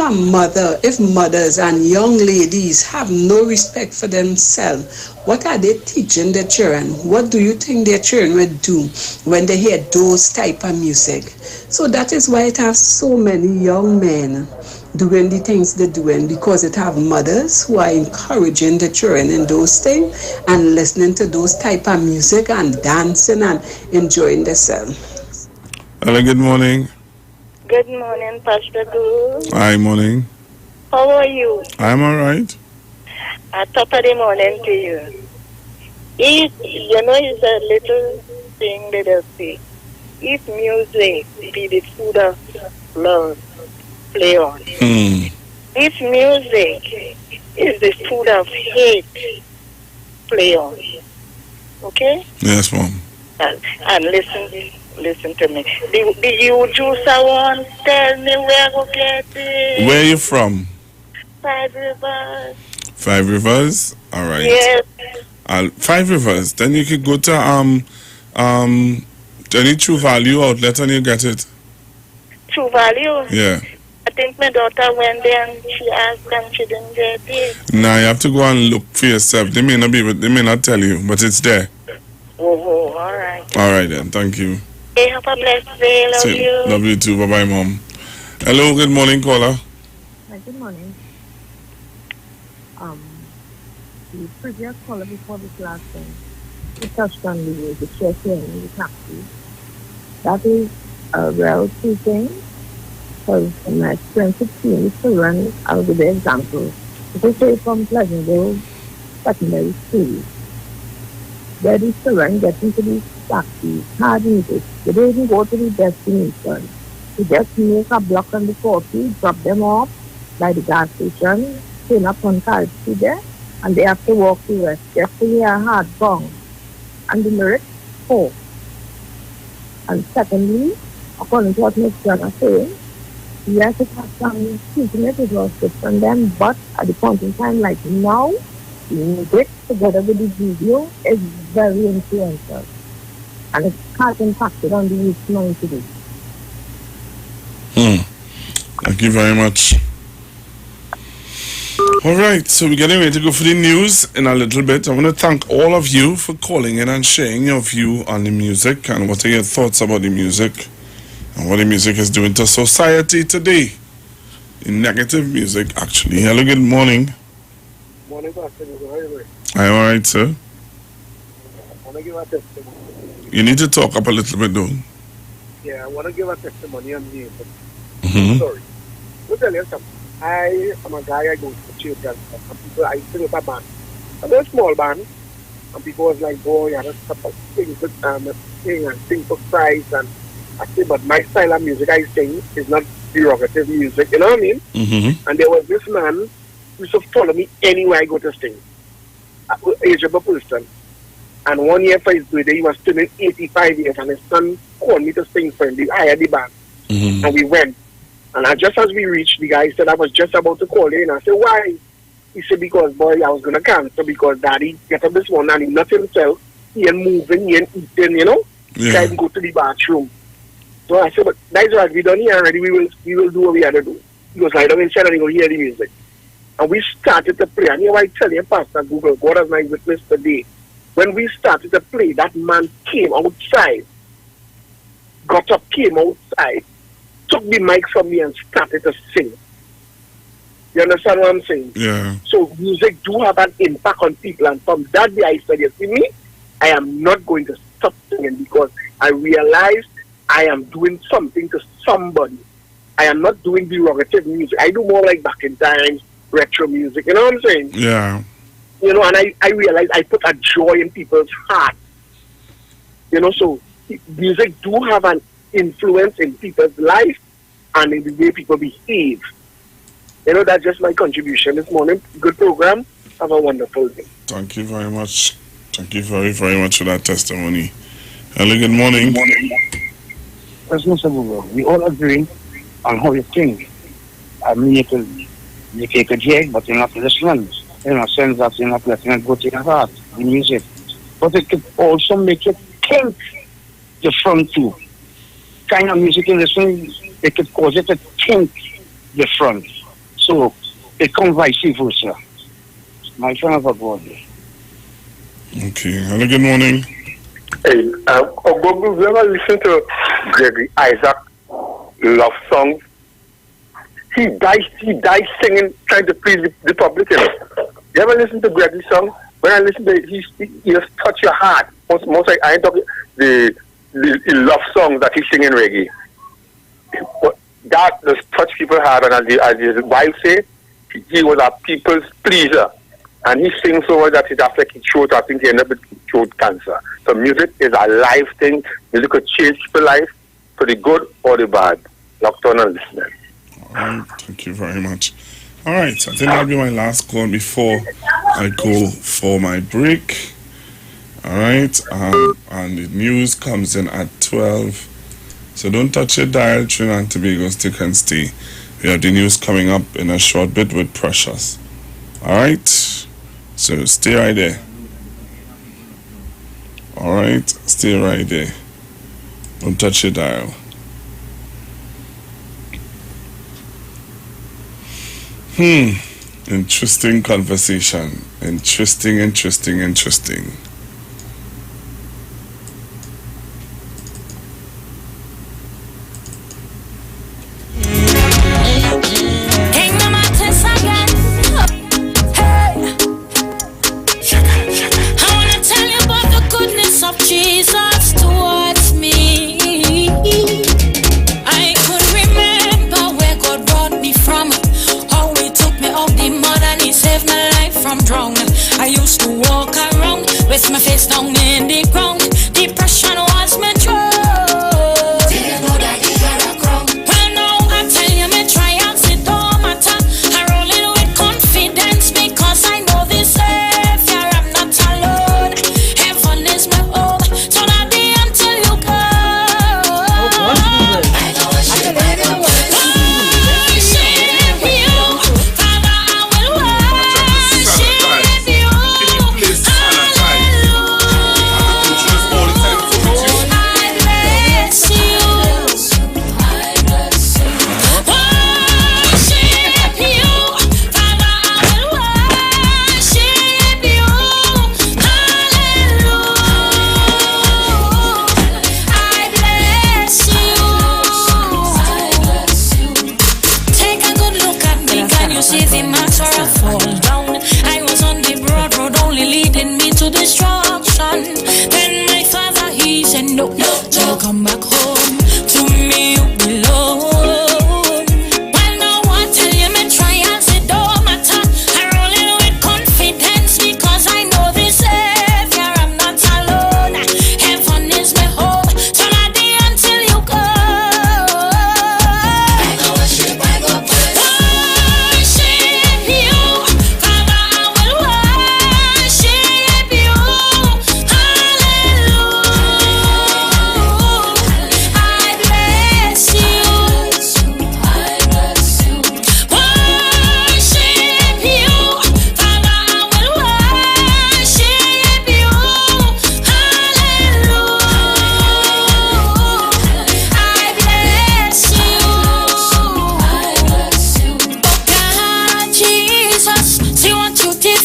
mothers and young ladies have no respect for themselves, what are they teaching their children? What do you think their children would do when they hear those type of music? So that is why it has so many young men doing the things they're doing, because it have mothers who are encouraging the children in those things and listening to those type of music and dancing and enjoying themselves. Hello, good morning. Good morning, Pastor Guru. Hi, morning. How are you? I'm all right. Top of the morning to you. It's a little thing that I say. If music be the food of love, play on. If music is the food of hate, play on. Okay? Yes, Mom. And listen to me. The you juicer one, tell me where I go get it. Where are you from? 5 Rivers. 5 Rivers? All right. Yes. 5 Rivers. Then you could go to any True Value outlet and you get it. True Value? Yeah. I think my daughter went there and she asked and she didn't get it. Now you have to go and look for yourself. They may not tell you, but it's there. Oh, all right. All right then. Thank you. Hey, have a blessed day. Love you. Love you too. Bye bye, Mom. Hello. Good morning, caller. Hi, good morning. The previous caller before this last one, we touched on the checking in the taxi. That is a real true thing, because in my experience with seeing the children, I'll give the example. They say from Pleasantville secondary school. Where these children get into these taxis, hard music. They don't even go to the destination. They just make a block on the 40, drop them off by the gas station, turn up on Carl Street there, and they have to walk the rest. Just to hear a hard song. And the lyrics, 4. And secondly, according to what Miss Jana saying, yes, it has some teaching it was good from them, but at the point in time, like now, the music together with the video is very influential. And it has impacted on the youth mind today. Thank you very much. All right, so we're getting ready to go for the news in a little bit. I want to thank all of you for calling in and sharing your view on the music and what are your thoughts about the music and what the music is doing to society today. In negative music, actually. Hello, good morning. Morning, Pastor. How are you? I'm all right, sir. I want to give a testimony. You need to talk up a little bit, though. Yeah, I want to give a testimony on me. Mm-hmm. Sorry. Let me tell you something. I am a guy, I go to church and people, I sing with a band. I'm a small band, and people was like, boy, I don't stop sing and sing for Christ. And I say, but my style of music I sing is not derogative music, you know what I mean? Mm-hmm. And there was this man who used to follow me anywhere I go to sing. At the age of a person. And 1 year for his birthday, he was turning 85 years, and his son called me to sing for him. I had the band. Mm-hmm. And we went. And just as we reached, the guy said, I was just about to call in. I said, why? He said, because, boy, I was going to cancel because daddy get up this morning and he not himself. He ain't moving, he ain't eating, you know? He can't go to the bathroom. So I said, but that's right, we done here already. We will do what we had to do. He goes, lie down inside and he go hear the music. And we started to play. And here I tell you, Pastor Google, God has my witness today. When we started to play, that man came outside, got up, came outside, took the mic from me and started to sing. You understand what I'm saying? Yeah. So music do have an impact on people, and from that day I said, you see me, I am not going to stop singing because I realized I am doing something to somebody. I am not doing derogative music. I do more like back in times, retro music, you know what I'm saying? Yeah. You know, and I realized I put a joy in people's heart. You know, so music do have an influence in people's life and in the way people behave. You know, that's just my contribution this morning. Good program. Have a wonderful day. Thank you very much. Thank you very, very much for that testimony. Hello, good morning. Yes, Mr. Google. We all agree on how you think. I mean, you could hear, but you're not listening. In a sense that you're not letting it go to your heart, the music. But it could also make you think different too. Kind of music you listen, it could cause you to think different. So it comes vice versa. My friend of a God. Okay. Hello, good morning. Hey, Ogogo, you ever listen to Gregory Isaac love songs? He died singing, trying to please the public. You know? You ever listen to Gregory's song? When I listen to it, he just touch your heart. Most I ain't talking the love songs that he sing in reggae. But that just touch people's heart, and as his wife say, he was a people's pleaser. And he sings so much that it affects his throat. I think he ended up with throat cancer. So music is a life thing. Music could change people's life for the good or the bad. Locked on and listening. All right. Thank you very much. All right. I think that'll be my last call before I go for my break. All right. And the news comes in at 12. So don't touch your dial. Trinidad and Tobago, stick and stay. We have the news coming up in a short bit with Precious. All right. So stay right there. All right. Stay right there. Don't touch your dial. Interesting conversation. Interesting. Jesus towards me. I could remember where God brought me from, how He took me out the mud and He no, till you come back home. To me you belong. Well, now I tell you me trials it don't matter. I roll in with confidence because I know this Savior. I'm not alone. Heaven is my home. So not the until you go. I go worship, I go praise. Worship you, Father, I will worship you.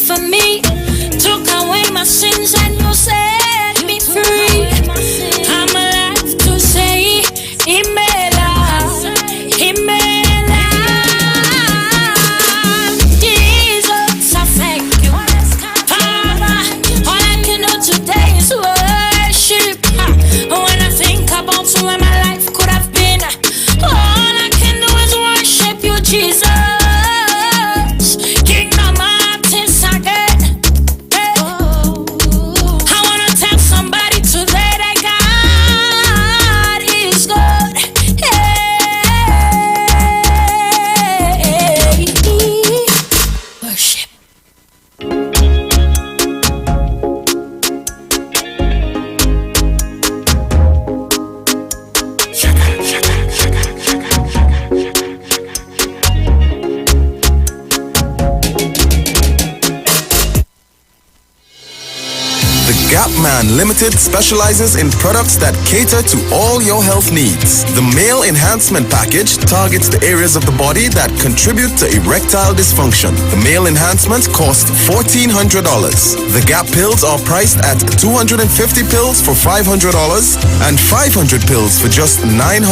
For me, took away my sins and you set me free. I'm alive to say, Imela, Imela. Jesus, I thank you, Father. All I can do today is worship. When I think about where my life could have been, all I can do is worship you, Jesus. Gapman Limited specializes in products that cater to all your health needs. The Male Enhancement Package targets the areas of the body that contribute to erectile dysfunction. The Male Enhancement costs $1,400. The Gap pills are priced at 250 pills for $500 and 500 pills for just $900.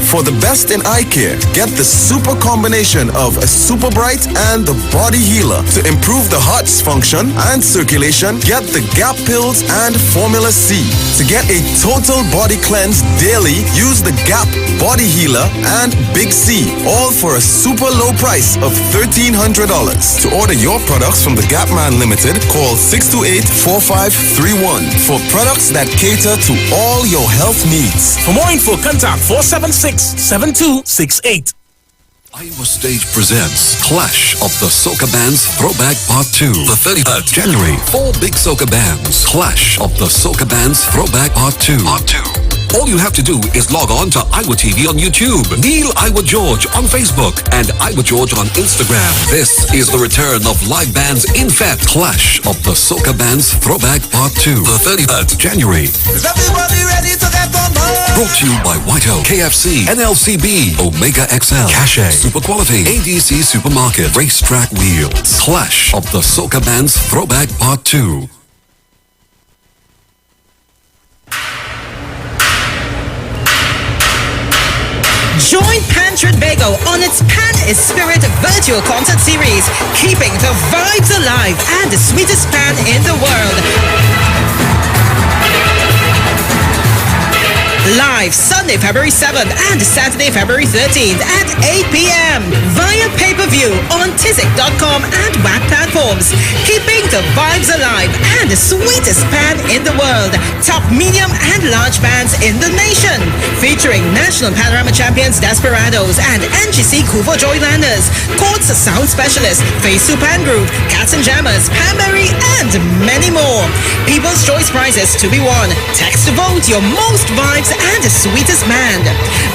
For the best in eye care, get the super combination of a Super Bright and the Body Healer. To improve the heart's function and circulation, get the Gap pills and Formula C. To get a total body cleanse daily, use the Gap Body Healer and Big C, all for a super low price of $1,300. To order your products from the Gapman Limited, call 628-4531 for products that cater to all your health needs. For more info, contact 476-7268. Iowa Stage presents Clash of the Soca Bands Throwback Part 2. The 30th January. 4 big soca bands. Clash of the Soca Bands Throwback Part 2. All you have to do is log on to Iwer TV on YouTube, Neil Iwer George on Facebook, and Iwer George on Instagram. This is the return of live bands in Fete. Clash of the Soca Bands Throwback Part 2. The 30th January. Is everybody ready to get on board? Brought to you by Whitehall, KFC, NLCB, Omega XL, Cache, Super Quality, ADC Supermarket, Racetrack Wheels. Clash of the Soca Bands Throwback Part 2. Join Pan Trinbago on its Pan is Spirit virtual concert series, keeping the vibes alive and the sweetest pan in the world. Live Sunday, February 7th and Saturday, February 13th at 8 p.m. via pay-per-view on Tizik.com and WAC platforms. Keeping the vibes alive and the sweetest pan in the world. Top, medium and large bands in the nation. Featuring National Panorama Champions Desperados and NGC Kuvo Joylanders. Courts Sound Specialists, Face to Pan Group, Cats and Jammers, Panberry and many more. People's Choice Prizes to be won. Text to vote your most vibes and the sweetest band.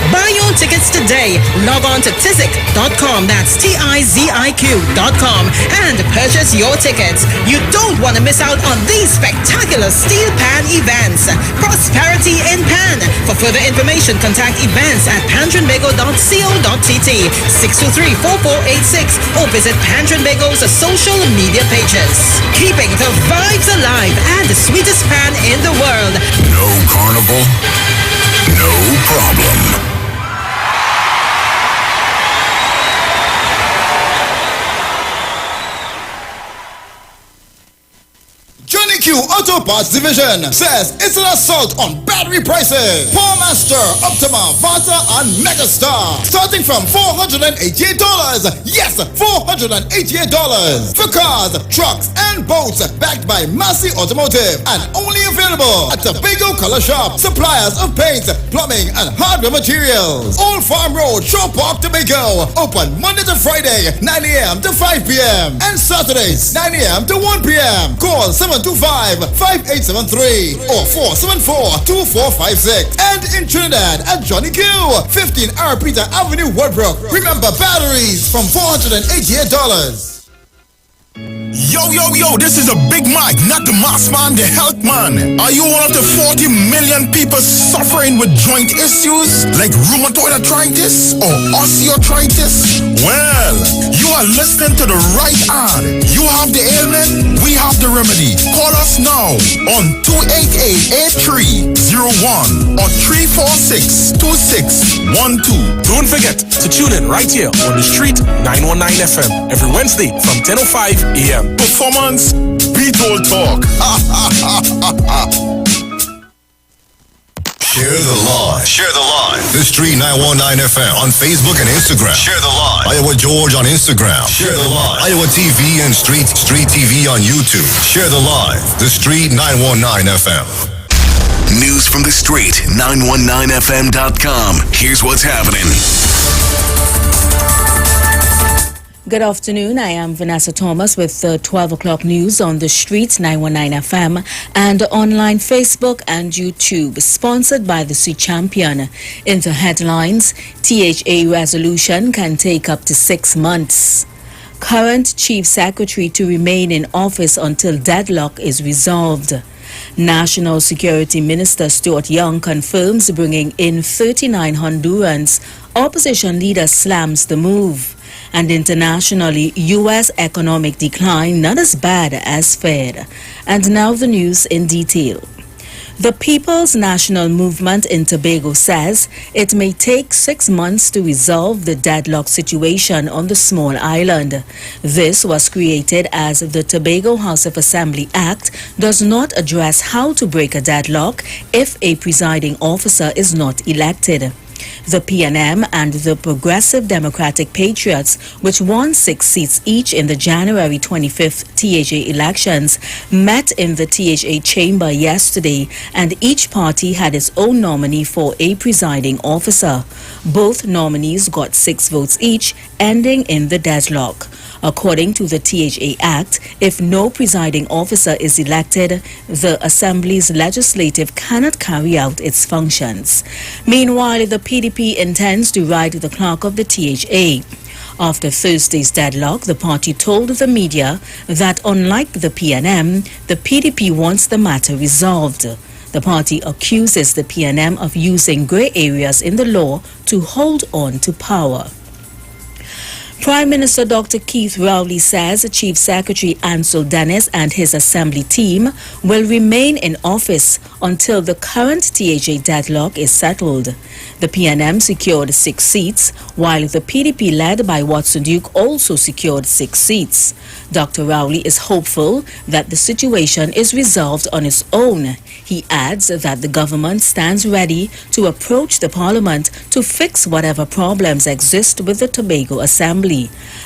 Buy your tickets today. Log on to Tizik.com, that's Tizik.com, and purchase your tickets. You don't want to miss out on these spectacular Steel Pan events. Prosperity in Pan. For further information, contact events at pantrinbago.co.tt, 623-4486, or visit Pantrinbago's social media pages. Keeping the vibes alive and the sweetest pan in the world. No carnival, no problem. Johnny Q Auto Parts Division says it's an assault on battery prices. Master, Optima, Vata, and Megastar. Starting from $488. Yes, $488. For cars, trucks, and boats. Backed by Massey Automotive. And only available at Tobago Color Shop. Suppliers of paint, plumbing, and hardware materials. Old Farm Road, Shore Park, Tobago. Open Monday to Friday, 9 a.m. to 5 p.m. And Saturdays, 9 a.m. to 1 p.m. Call 725-5873 or 474-2456. And in Trinidad at Johnny Q, 15 R. Peter Avenue, Woodbrook. Remember, batteries from $488. Yo, this is a Big Mike, not the mass man, the health man. Are you one of the 40 million people suffering with joint issues like rheumatoid arthritis or osteoarthritis? Well, you are listening to the right ad. You have the ailment, we have the remedy. Call us now on 288-8301 or 346-2612. Don't forget to tune in right here on the street 919 FM every Wednesday from 10:05 a.m. Performance, beat all talk. Share the live. Share the live. The Street 919 FM on Facebook and Instagram. Share the live. Iowa George on Instagram. Share the live. Iowa TV and Street TV on YouTube. Share the live. The Street 919 FM. News from the street, 919fm.com. Here's what's happening. Good afternoon. I am Vanessa Thomas with the 12 o'clock news on the streets 919 FM and online Facebook and YouTube, sponsored by the Sea Champion. In the headlines, THA resolution can take up to 6 months. Current Chief Secretary to remain in office until deadlock is resolved. National Security Minister Stuart Young confirms bringing in 39 Hondurans. Opposition leader slams the move. And internationally, U.S. economic decline not as bad as feared. And now the news in detail. The People's National Movement in Tobago says it may take 6 months to resolve the deadlock situation on the small island. This was created as the Tobago House of Assembly Act does not address how to break a deadlock if a presiding officer is not elected. The PNM and the Progressive Democratic Patriots, which won 6 seats each in the January 25th THA elections, met in the THA chamber yesterday, and each party had its own nominee for a presiding officer. Both nominees got 6 votes each, ending in the deadlock. According to the THA Act, if no presiding officer is elected, the Assembly's legislative cannot carry out its functions. Meanwhile, the PDP intends to ride the clock of the THA. After Thursday's deadlock, the party told the media that unlike the PNM, the PDP wants the matter resolved. The party accuses the PNM of using grey areas in the law to hold on to power. Prime Minister Dr. Keith Rowley says Chief Secretary Ansel Dennis and his Assembly team will remain in office until the current THA deadlock is settled. The PNM secured 6 seats, while the PDP led by Watson Duke also secured 6 seats. Dr. Rowley is hopeful that the situation is resolved on its own. He adds that the government stands ready to approach the Parliament to fix whatever problems exist with the Tobago Assembly.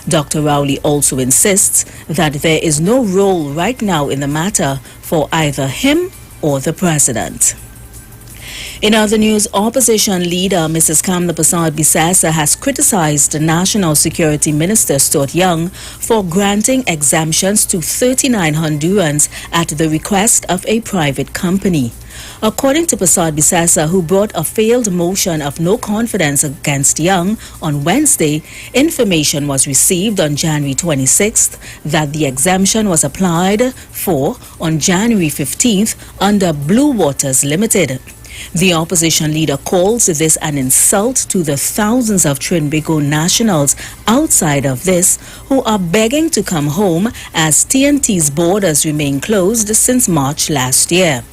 Dr. Rowley also insists that there is no role right now in the matter for either him or the President. In other news, opposition leader Mrs. Kamla Persad-Bissessa has criticized the National Security Minister Stuart Young for granting exemptions to 39 Hondurans at the request of a private company. According to Persad-Bissessa, who brought a failed motion of no confidence against Young on Wednesday, information was received on January 26th that the exemption was applied for on January 15th under Blue Waters Limited. The opposition leader calls this an insult to the thousands of Trinbago nationals outside of this who are begging to come home as TNT's borders remain closed since March last year.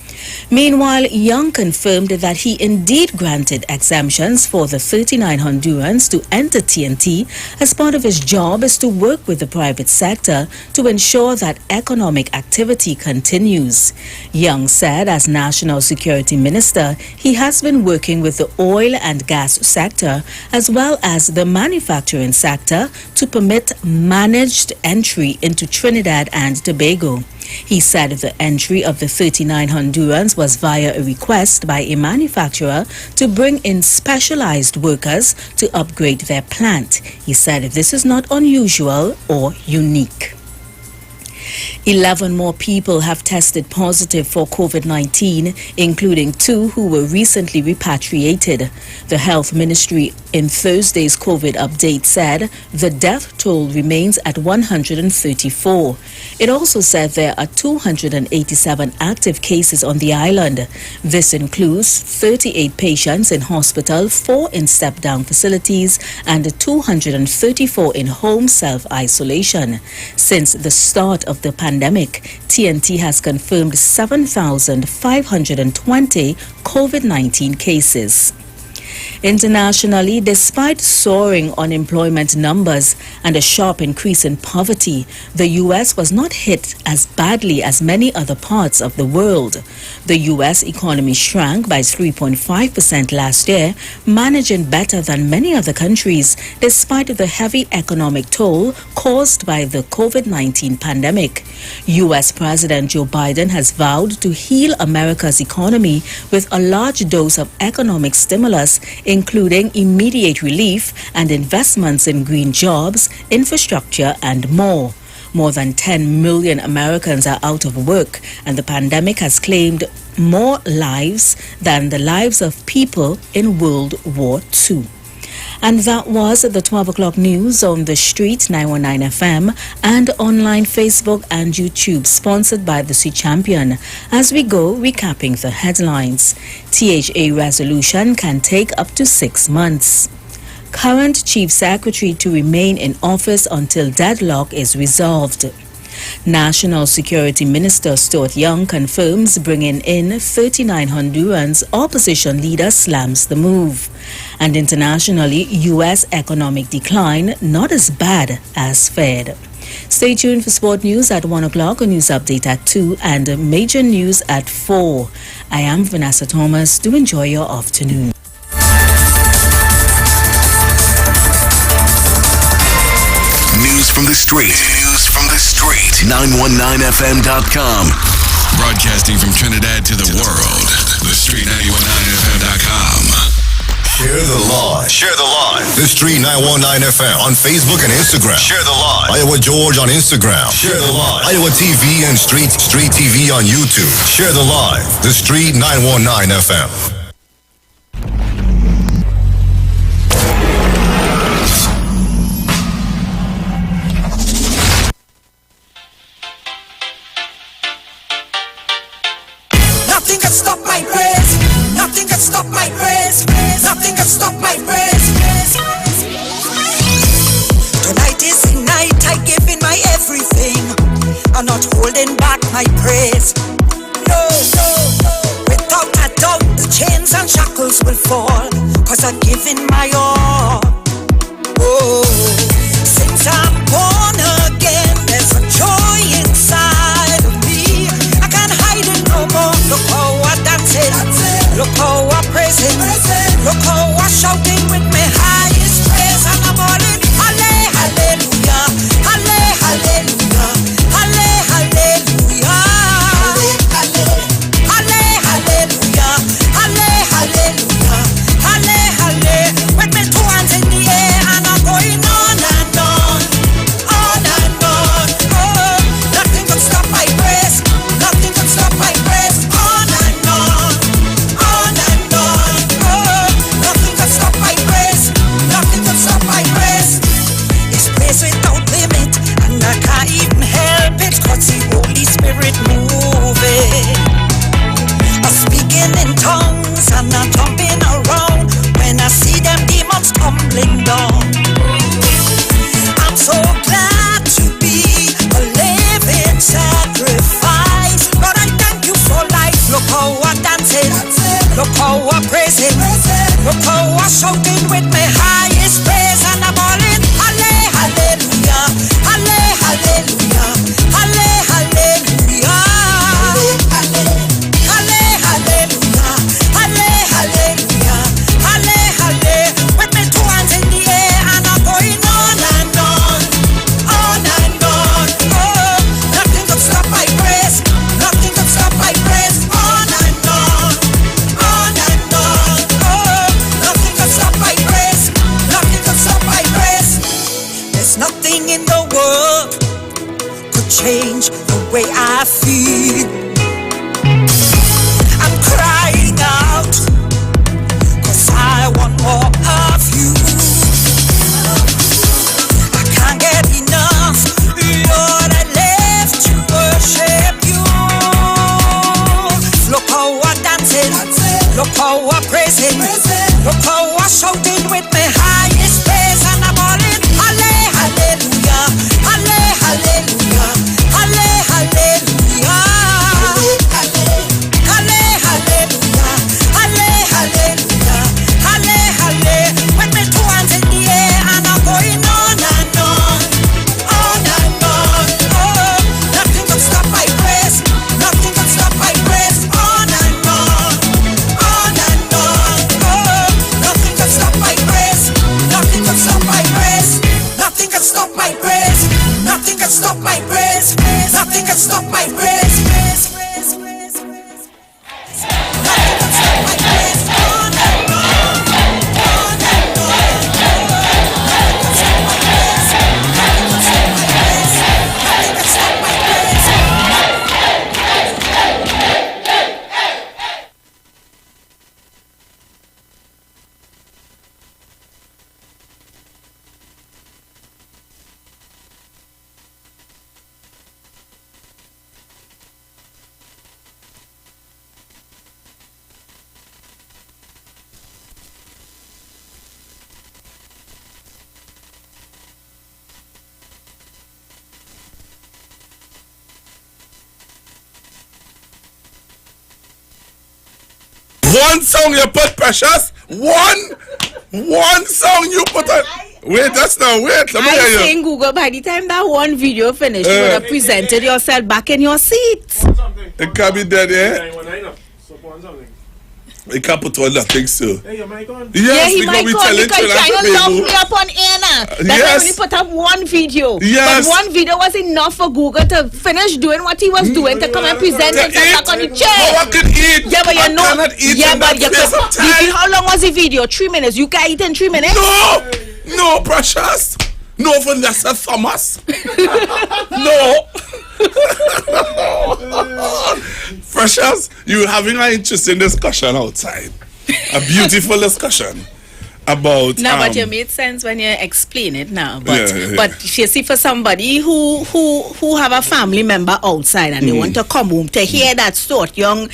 Meanwhile, Young confirmed that he indeed granted exemptions for the 39 Hondurans to enter TNT as part of his job is to work with the private sector to ensure that economic activity continues. Young said as National Security Minister, he has been working with the oil and gas sector as well as the manufacturing sector to permit managed entry into Trinidad and Tobago. He said the entry of the 39 Hondurans was via a request by a manufacturer to bring in specialized workers to upgrade their plant. He said this is not unusual or unique. 11 more people have tested positive for COVID-19, including 2 who were recently repatriated. The Health Ministry in Thursday's COVID update said the death toll remains at 134. It also said there are 287 active cases on the island. This includes 38 patients in hospital, 4 in step-down facilities, and 234 in home self-isolation. Since the start of the pandemic, TNT has confirmed 7,520 COVID-19 cases. Internationally, despite soaring unemployment numbers and a sharp increase in poverty, the U.S. was not hit as badly as many other parts of the world. The U.S. economy shrank by 3.5% last year, managing better than many other countries, despite the heavy economic toll caused by the COVID-19 pandemic. U.S. President Joe Biden has vowed to heal America's economy with a large dose of economic stimulus, including immediate relief and investments in green jobs, infrastructure, and more. More than 10 million Americans are out of work, and the pandemic has claimed more lives than the lives of people in World War II. And that was the 12 o'clock news on the street 919 FM and online Facebook and YouTube, sponsored by the Sea Champion. As we go, recapping the headlines. THA resolution can take up to 6 months. Current Chief Secretary to remain in office until deadlock is resolved. National Security Minister Stuart Young confirms bringing in 39 Hondurans. Opposition leader slams the move. And internationally, U.S. economic decline not as bad as feared. Stay tuned for sport news at 1 o'clock, a news update at 2, and major news at 4. I am Vanessa Thomas. Do enjoy your afternoon. News from the street. News from the street. 919fm.com. Broadcasting from Trinidad to the world. The street 919fm.com. Share the live. Share the live. The Street 919 FM on Facebook and Instagram. Share the live. Iowa George on Instagram. Share the live. Iowa TV and Street TV on YouTube. Share the live. The Street 919 FM. Nothing can stop my praise. Nothing can stop my praise. Nothing can stop my praise. Tonight is the night I give in my everything. I'm not holding back my praise. No, without a doubt the chains and shackles will fall, 'cause I've given my all. Oh, since I'm born again, there's a joy inside of me. I can't hide it no more. Look how I'm dancing. Look how I'm praising. Look how I'm shouting with my highest praise. And I'm all in. Hallelujah. Hallelujah. Hallelujah. Hallelujah. Hallelujah. Hallelujah. With my 2 hands in the air and I'm going on and on. On and on. Oh, nothing can stop my praise. Nothing can stop my praise. On and on. On and on. Oh, nothing can stop my praise. Nothing can stop my praise. It's praise without limit, and I can't even help it, 'cause the Holy Spirit moving. I'm speaking in tongues and I'm jumping around when I see them demons tumbling down. I'm so glad to be a living sacrifice. Lord, I thank you for life. Look how praising. Look how I'm shouting with my highest praise and I'm all in. Halle, hallelujah. Halle, hallelujah. Halle, hallelujah. Halle, hallelujah. Halle, hallelujah. Halle, halle. With my two hands in the air and I'm going on and on. On and on. Oh, nothing could stop my praise. Nothing could stop my praise. On and on. On and on. Oh, nothing could stop my praise. Nothing could stop my praise. There's nothing in the world could change the way I feel. I'm crying out 'cause I want more of you. I can't get enough, Lord, I live to worship you. Look how I'm dancing, look how I'm praising, look how I'm shouting with my highest praise and I'm all in. Halle, hallelujah, halle, hallelujah, halle, hallelujah. Halle, hallelujah, halle, hallelujah, halle, halle. With my two hands in the air and I'm going on and on. On and on. Oh, nothing could stop my praise. Nothing could stop my praise. On and on. On and on. Oh, nothing could stop my praise. Nothing could stop my praise. Nothing could stop my praise. Nothing could stop my praise. Nothing could stop my praise. One song you put, Precious. One song you put on. Wait, that's not wait. Let me I'm hear you. saying, Google, by the time that one video finished, you would have presented yourself back in your seat. It can't be dead, eh? It can't put on that thing, sir. Yeah, Yes, he because might we call telling because Trinidad trying to and lock Tobago. me up on air now. That's why Yes. I only put up one video. Yes. But one video was enough for Google to finish doing what he was doing, to come and present To himself back on the chair. Oh, I could eat. Yeah, but I you know. cannot eat Yeah, in but that you space could. of time. How long was the video? 3 minutes. You can eat in 3 minutes? No, Precious. No, Vanessa Thomas. No. Precious, you're having an interesting discussion outside. A beautiful discussion about. No, but you made sense when you explain it now. But Yeah. but you see, for somebody who have a family member outside and they want to come home to hear that sort, young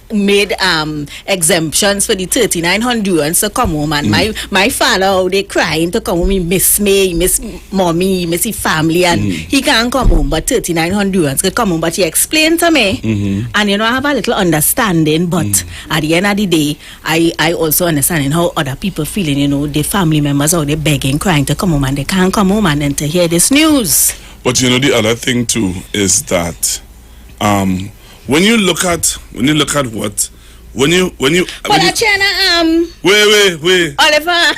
made exemptions for the 39 Hondurans to come home, and my father, oh, they crying to come home. He miss me, he miss mommy, he miss his family, and he can't come home. But 39 Hondurans could come home. But he explained to me, and I have a little understanding. But at the end of the day, I also understand how other people feeling. Their family members out there begging, crying to come home, and they can't come home, and then to hear this news. But the other thing too is that when you look at what But China, wait. Oliver.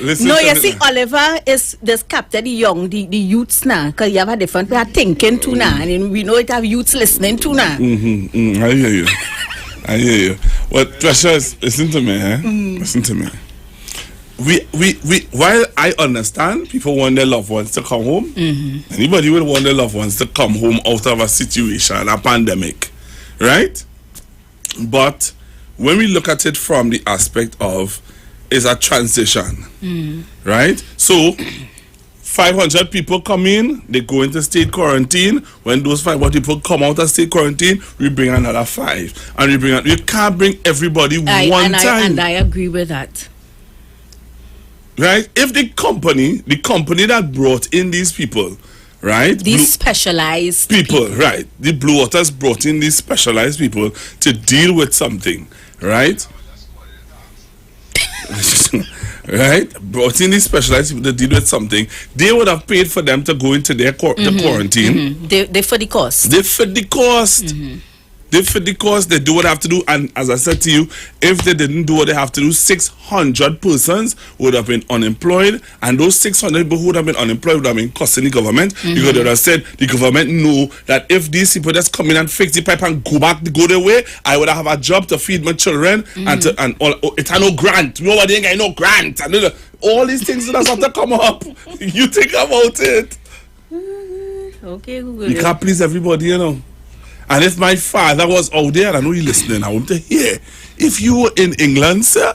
Listen No, to you me see, now. Oliver is this captain, the young, the youths now, because you have a different way of thinking too now, and we know it have youths listening too now. I hear you. But Precious, listen to me, Listen to me. We while I understand people want their loved ones to come home, anybody would want their loved ones to come home out of a situation, a pandemic, right? But when we look at it from the aspect of is a transition, right? So 500 people come in, they go into state quarantine. When those 500 people come out of state quarantine, we bring another 5, and you can't bring everybody one time. And I agree with that. Right? If the company that brought in these people, right? These specialized people, right? The Blue Waters brought in these specialized people to deal with something, right? right? Brought in these specialized people to deal with something. They would have paid for them to go into their the quarantine. They for the cost. They for the cost. They for the cost. They do what they have to do. And as I said to you, if they didn't do what they have to do, 600 persons would have been unemployed. And those 600 people who would have been unemployed would have been costing the government. Because they would have said, the government know that if these people just come in and fix the pipe and go back, go their way, I would have a job to feed my children. And all. It had no grant. Nobody ain't got no grant. And all these things that have to come up. You think about it. Okay, Google. You can't please everybody, you know. And if my father was out there, and I know you're listening, I want to hear. If you were in England, sir,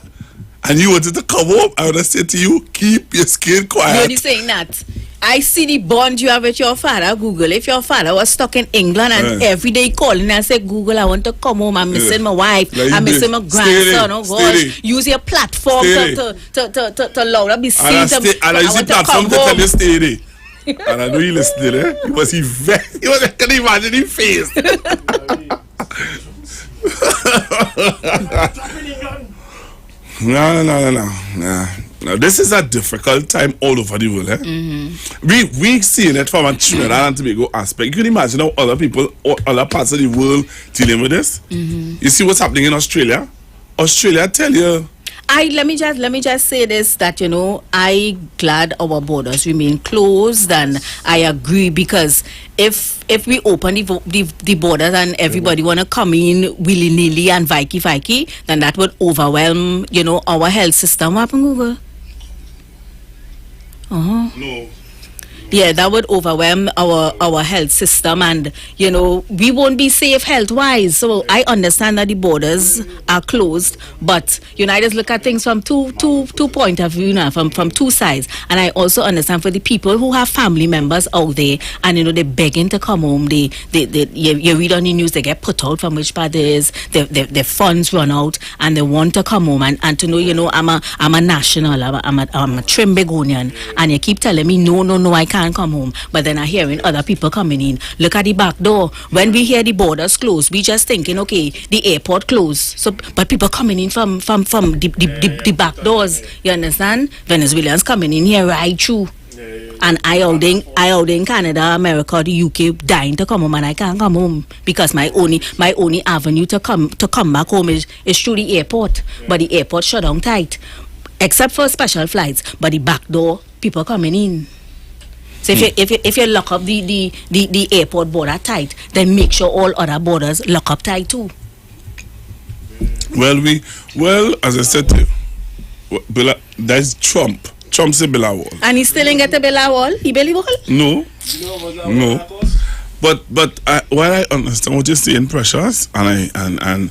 and you wanted to come home, I would have said to you, keep your skin quiet. You're only saying that. I see the bond you have with your father, Google. If your father was stuck in England and every day calling and say, Google, I want to come home. I'm missing my wife. Like I'm missing my grandson. Oh gosh. Use your platform to louder be seen. And I use the platform to tell you stay there. And I know you listening, eh? He was I can imagine his face. No. Now, this is a difficult time all over the world, eh? We seeing it from a Trinidad and Tobago aspect. You can imagine how other people, or other parts of the world dealing with this. You see what's happening in Australia? Australia, tell you. Let me just say this, that I glad our borders remain closed, and I agree, because if we open the borders and everybody wanna come in willy nilly and vikey, then that would overwhelm our health system. What happened, Google? No. Yeah, that would overwhelm our health system, and we won't be safe health wise. So I understand that the borders are closed, but I just look at things from two point of view, from two sides. And I also understand for the people who have family members out there, and they're begging to come home. You read on the news, they get put out from which part it is, their funds run out, and they want to come home and to know I'm a national, I'm a Trimbegonian, and you keep telling me no, I can't come home. But then I'm hearing other people coming in. Look at the back door. When we hear the borders closed, we just thinking, okay, the airport closed. So, but people coming in from the back doors. You understand? Venezuelans coming in here right through. And I out in Canada, America, the UK, dying to come home, and I can't come home because my only avenue to come back home is through the airport. But the airport shut down tight, except for special flights. But the back door, people coming in. So if you lock up the airport border tight, then make sure all other borders lock up tight too. Well, as I said to you, that's Trump. Trump said Bella Wall. And he still ain't get a Bella Wall? He Bella Wall? No. But while I understand what you're saying, Precious, and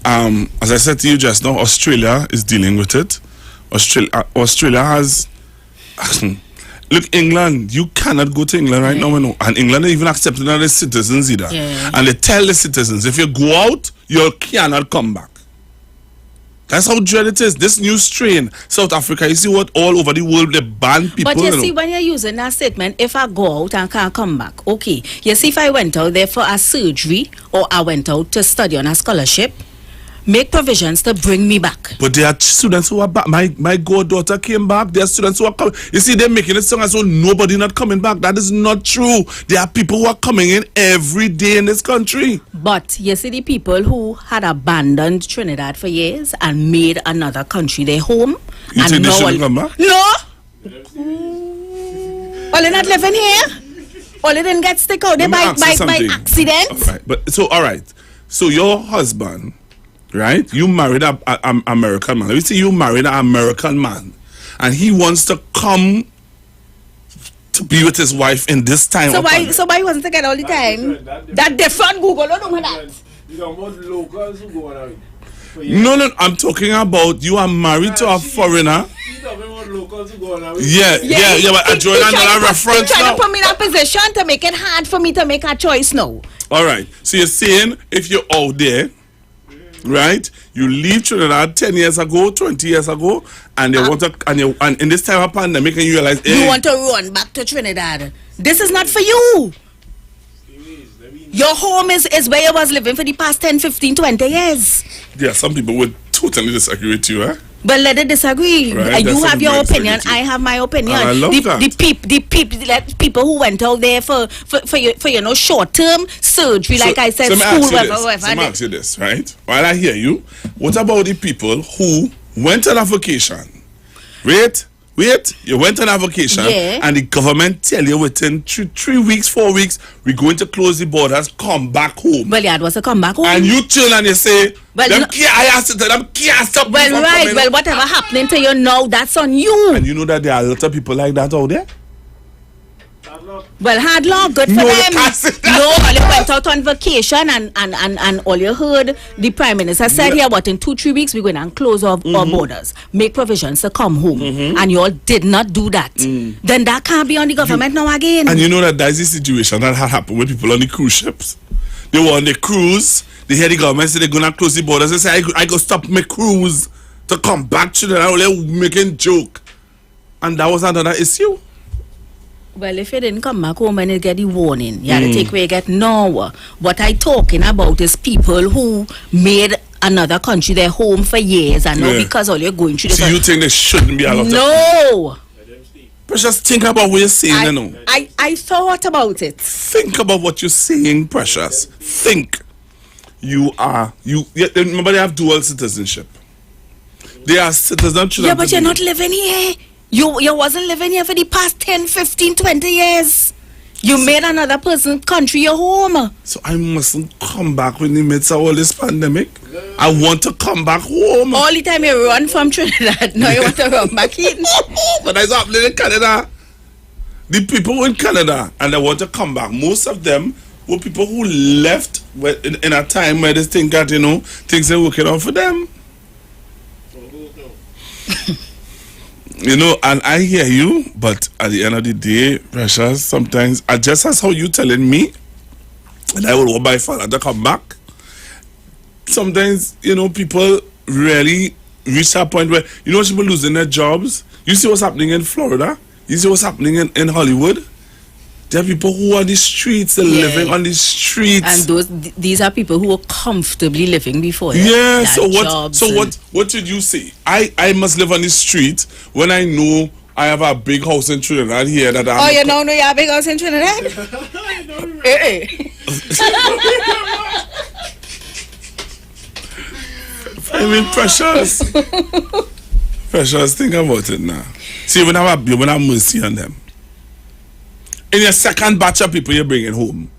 as I said to you just now, Australia is dealing with it. Australia has. Look, England, you cannot go to England right now, and England even accepting the citizens either. And they tell the citizens, if you go out, you cannot come back. That's how dread it is. This new strain, South Africa, you see what all over the world they ban people. But you see, when you're using that statement, if I go out and can't come back, okay. You see, if I went out there for a surgery, or I went out to study on a scholarship, make provisions to bring me back. But there are students who are back. My goddaughter came back. There are students who are coming. You see, they're making it sound as though nobody not coming back. That is not true. There are people who are coming in every day in this country. But you see, the people who had abandoned Trinidad for years and made another country their home. You think they shouldn't come back? No. Well, they're not living here. Well, they didn't get stuck out there by accident. All right. So your husband, right? You married an American man. Let me say you married an American man, and he wants to come to be with his wife in this time. So why he wasn't together all the time? That different Google. Don't know that. You don't want locals who go around. No, I'm talking about you are married to a foreigner. Yeah, but I join another reference now. Trying to put me in a position to make it hard for me to make a choice now. All right. So you're saying if you're out there, right? You leave Trinidad 10 years ago, 20 years ago, and they want to, and in this time of pandemic, and you realize, you want to run back to Trinidad. This is not for you. Your home is where you was living for the past 10, 15, 20 years. Yeah, some people would totally disagree with you, eh? But let it disagree. Right, You that's have your some opinion. integrity. I have my opinion. And I love that. The people who went out there for short term surgery, like I said, so school, So whatever. let me ask you this, right? While I hear you, what about the people who went on a vacation? Wait, you went on a vacation, Yeah. and the government tell you within 3 weeks, 4 weeks, we're going to close the borders, come back home. Well, yeah, it was a come back home. And you turn and you say, Well, them can't stop me Well, from right. coming Well, out." whatever happening to you now, that's on you. And you know that there are a lot of people like that out there? Well, hard luck, good for No, you them. can't say that. No, all you went out on vacation and all you heard the Prime Minister said here, what, in 2-3 weeks, we're going to close our borders, make provisions to come home. And you all did not do that. Then that can't be on the government now again. And you know that that's the situation that had happened with people on the cruise ships. They were on the cruise, they hear the government say they're going to close the borders. They say, I go stop my cruise to come back to them. They're making joke. And that was another issue. Well, if you didn't come back home and you get the warning, you have to take where you get now. What I talking about is people who made another country their home for years and now because all you're going through this. So you think they shouldn't be allowed to? No. Precious, think about what you're saying, you know. I thought about it. Think about what you're saying, Precious. Think. Remember they have dual citizenship. They are citizens. Yeah, but you're not living here. You wasn't living here for the past 10, 15, 20 years. You made another person's country your home. So I mustn't come back in the midst of all this pandemic. I want to come back home. All the time you run from Trinidad, now you want to run back in. But that's happening in Canada. The people in Canada, and they want to come back. Most of them were people who left in a time where they think that, things are working out for them. And I hear you, but at the end of the day, Precious, sometimes, just as how you telling me, and I will go by father to come back, sometimes, people really reach that point where, people losing their jobs. You see what's happening in Florida? You see what's happening in Hollywood? There are people who are on the streets, they're living on the streets. And these are people who were comfortably living before. Yeah, so what did you say? I must live on the street when I know I have a big house in Trinidad here that I'm... Oh, you know you have a big house in Trinidad? I mean, Precious. Precious, think about it now. See, when I have mercy on them. In your second batch of people you're bringing home.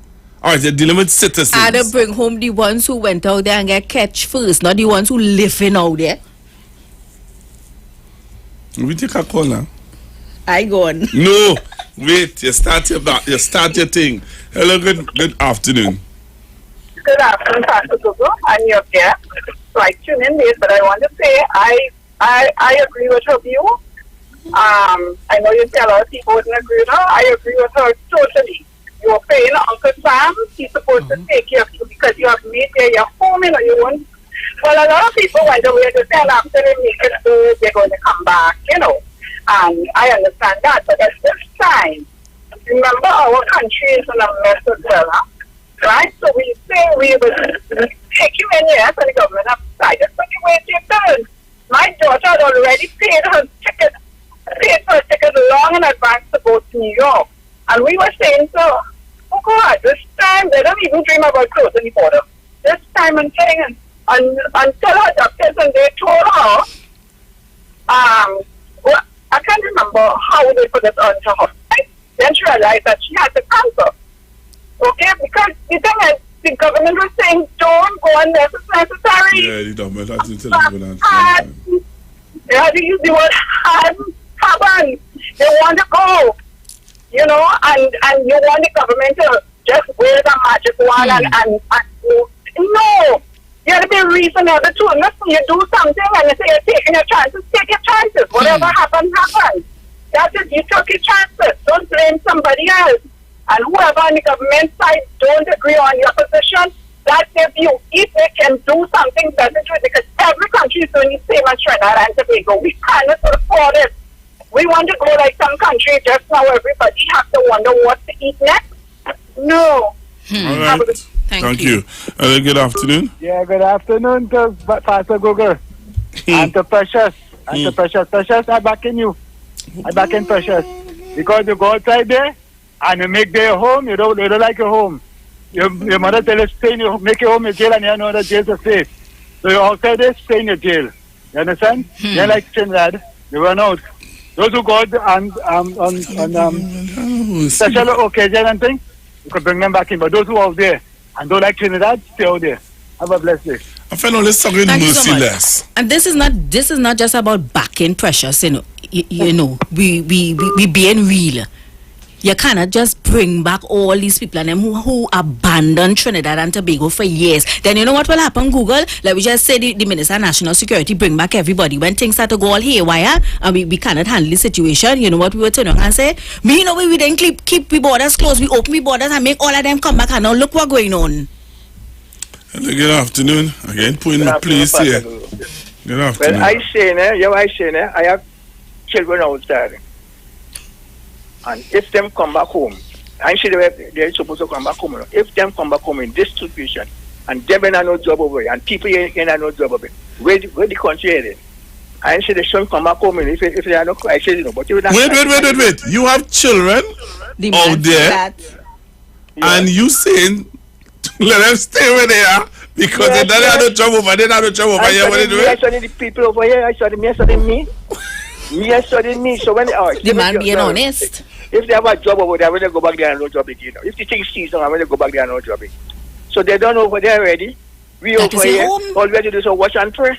All right, you're dealing with citizens. And they bring home the ones who went out there and get catch first, not the ones who living out there. We take a call now. I go on. No, wait. You start your thing. Hello, good afternoon. Good afternoon, Pastor Gogo. I'm your guest. So I tune in late, but I want to say I agree with her view. I know you say a lot of people wouldn't agree with her. I agree with her totally. You're paying Uncle Sam. He's supposed to take care of you because you have made your home in your own. Well, a lot of people went away to tell after they make it good, they're going to come back, And I understand that. But at this time, remember our country is in a mess as well, huh? Right? So we say we will take you in, yes, and the government have decided, but you wait your turn. My daughter had already paid for a ticket long in advance to go to New York. And we were saying, so, oh God, this time, they don't even dream about closing the border. This time I'm saying, until her doctors and they told her, well, I can't remember how they put it onto her. Right? Then she realized that she had the cancer. Okay, because the thing is, the government was saying, don't go unless it's necessary. Yeah, the government had to tell people that. They had to use the word happen. They want to go, and you want the government to just wave a magic wand and no. You have to be reasonable too. Listen, you do something and you say you're taking your chances, take your chances. Whatever happens, happens. That's it. You took your chances. Don't blame somebody else. And whoever on the government side don't agree on your position, that's their view. If they can do something better to it, because every country is doing the same as Trinidad and Tobago. We cannot afford it. We want to go like some country just now everybody have to wonder what to eat next. No. All right. Thank you. Good afternoon. Yeah, good afternoon to Pastor Google and to Precious. And to Precious, I back in you. I back in Precious. Because you go outside there and you make their home, you don't like your home. Your mother tell you stay in your make your home in jail and you know the jail's a safe. So you're outside there, stay in your jail. You understand? They're like Trinidad, they run out. Those who go on special occasion and things, you could bring them back in. But those who are out there and don't like Trinidad, stay out there. Have a blessed day. I find all this talking merciless. And this is not just about backing Precious, you know. You know, we being real. You cannot just bring back all these people and them who abandoned Trinidad and Tobago for years. Then you know what will happen, Google? Like we just said, the Minister of National Security bring back everybody. When things start to go all haywire and we cannot handle the situation, you know what we were turning around and say? Me, know we didn't keep the borders closed. We open the borders and make all of them come back and now look what's going on. Hello, good afternoon. Again, putting the place here. Good afternoon. Well, I have children outside. And if them come back home, I see they're supposed to come back home. If them come back home in this situation, and them ain't no job over it, and people ain't no job over it, where the country is? I say they shouldn't come back home if they are not, I say, you know, but Wait. You have children out there, and you saying, let them stay where they are, because they don't have no job over, they don't have no job over here, what they doing? I saw the people over here, I saw me. So when the man being honest. If they have a job over there, when they go back there and no job again. If the thing season, when they go back there and no job again. So they done over there already. We over here, all we have to do is watch and pray.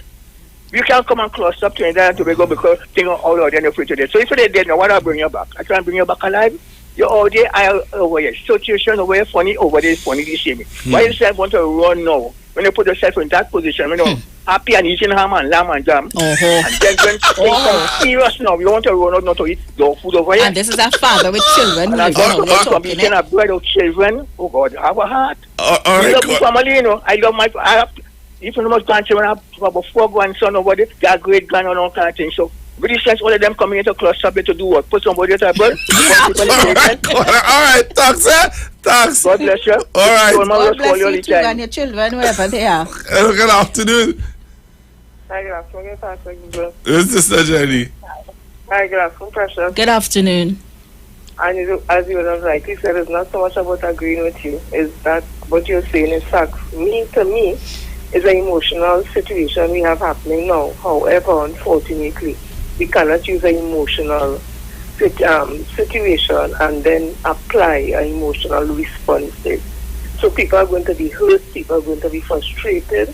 You can't come and close up Trinidad and Tobago because things are all out there and free today. So if they're dead, now why do I bring you back? I try and bring you back alive. You're all there, I over here. Situation over here funny, over there is funny the same. Why you say want to run now? When you put yourself in that position, you know, happy and eating ham and lamb and jam. And then when things are serious now, you want to run out not to eat your food over here. And this is a father with children. And I'm talking a brother with children. Oh God, I have a heart. I love my family, you know. I have even most grandchildren, I have about 4 grandsons over there. They are great grand and all kind of things. So really sense all of them coming into class up to do what? Put somebody at a bird? Alright, thanks, sir. Thanks. God bless you. Alright. God bless you too and your children, wherever they are. Hello, good afternoon. Hi, good afternoon, Pastor Google. This is Sister Jenny. Hi, good afternoon, Precious. Good afternoon. And as you have rightly said, it's not so much about agreeing with you. It's that what you're saying is facts. To me, is an emotional situation we have happening now. However, unfortunately, we cannot use an emotional situation and then apply an emotional response to it. So people are going to be hurt, people are going to be frustrated.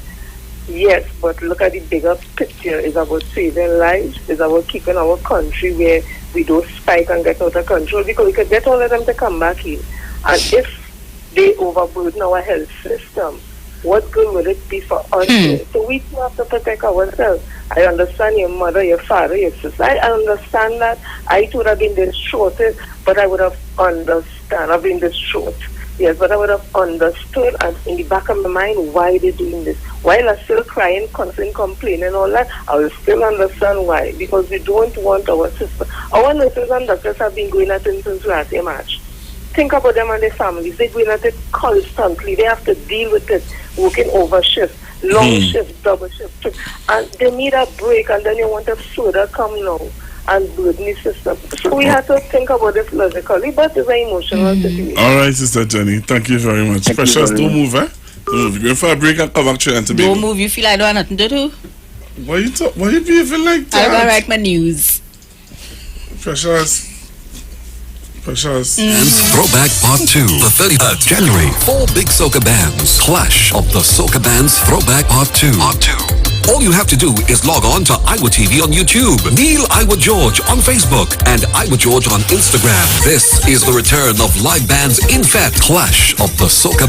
Yes, but look at the bigger picture. It's about saving lives. It's about keeping our country where we don't spike and get out of control, because we could get all of them to come back in. And if they overburden our health system, what good will it be for us? So we have to protect ourselves. I understand your mother, your father, your sister. I understand that. I too would have been distraughted, but I would have understood. I've been distraught. Yes, but I would have understood, and in the back of my mind, why they're doing this. While I'm still crying, constantly complaining and all that, I will still understand why. Because we don't want our sister. Our nurses and doctors have been going at it since last year March. Think about them and their families. They're going at it constantly. They have to deal with it, working over shifts, long shifts, double shifts. And they need a break, and then you want a further come now and burden the system. So we have to think about this logically, but it's an emotional situation. All right, Sister Jenny. Thank you very much. Precious, don't move, eh? Don't move. You're going for a break and come back to Trinidad and Tobago. Don't move. You feel I don't have nothing to do? Why you behaving like that? I'm going to write my news. Precious. And Throwback Part 2, the 30th January. 4 big soca bands. Clash of the Soca Bands Throwback Part 2. All you have to do is log on to Iwer TV on YouTube, Neil Iwer George on Facebook, and Iwer George on Instagram. This is the return of live bands in Fete. Clash of the Soca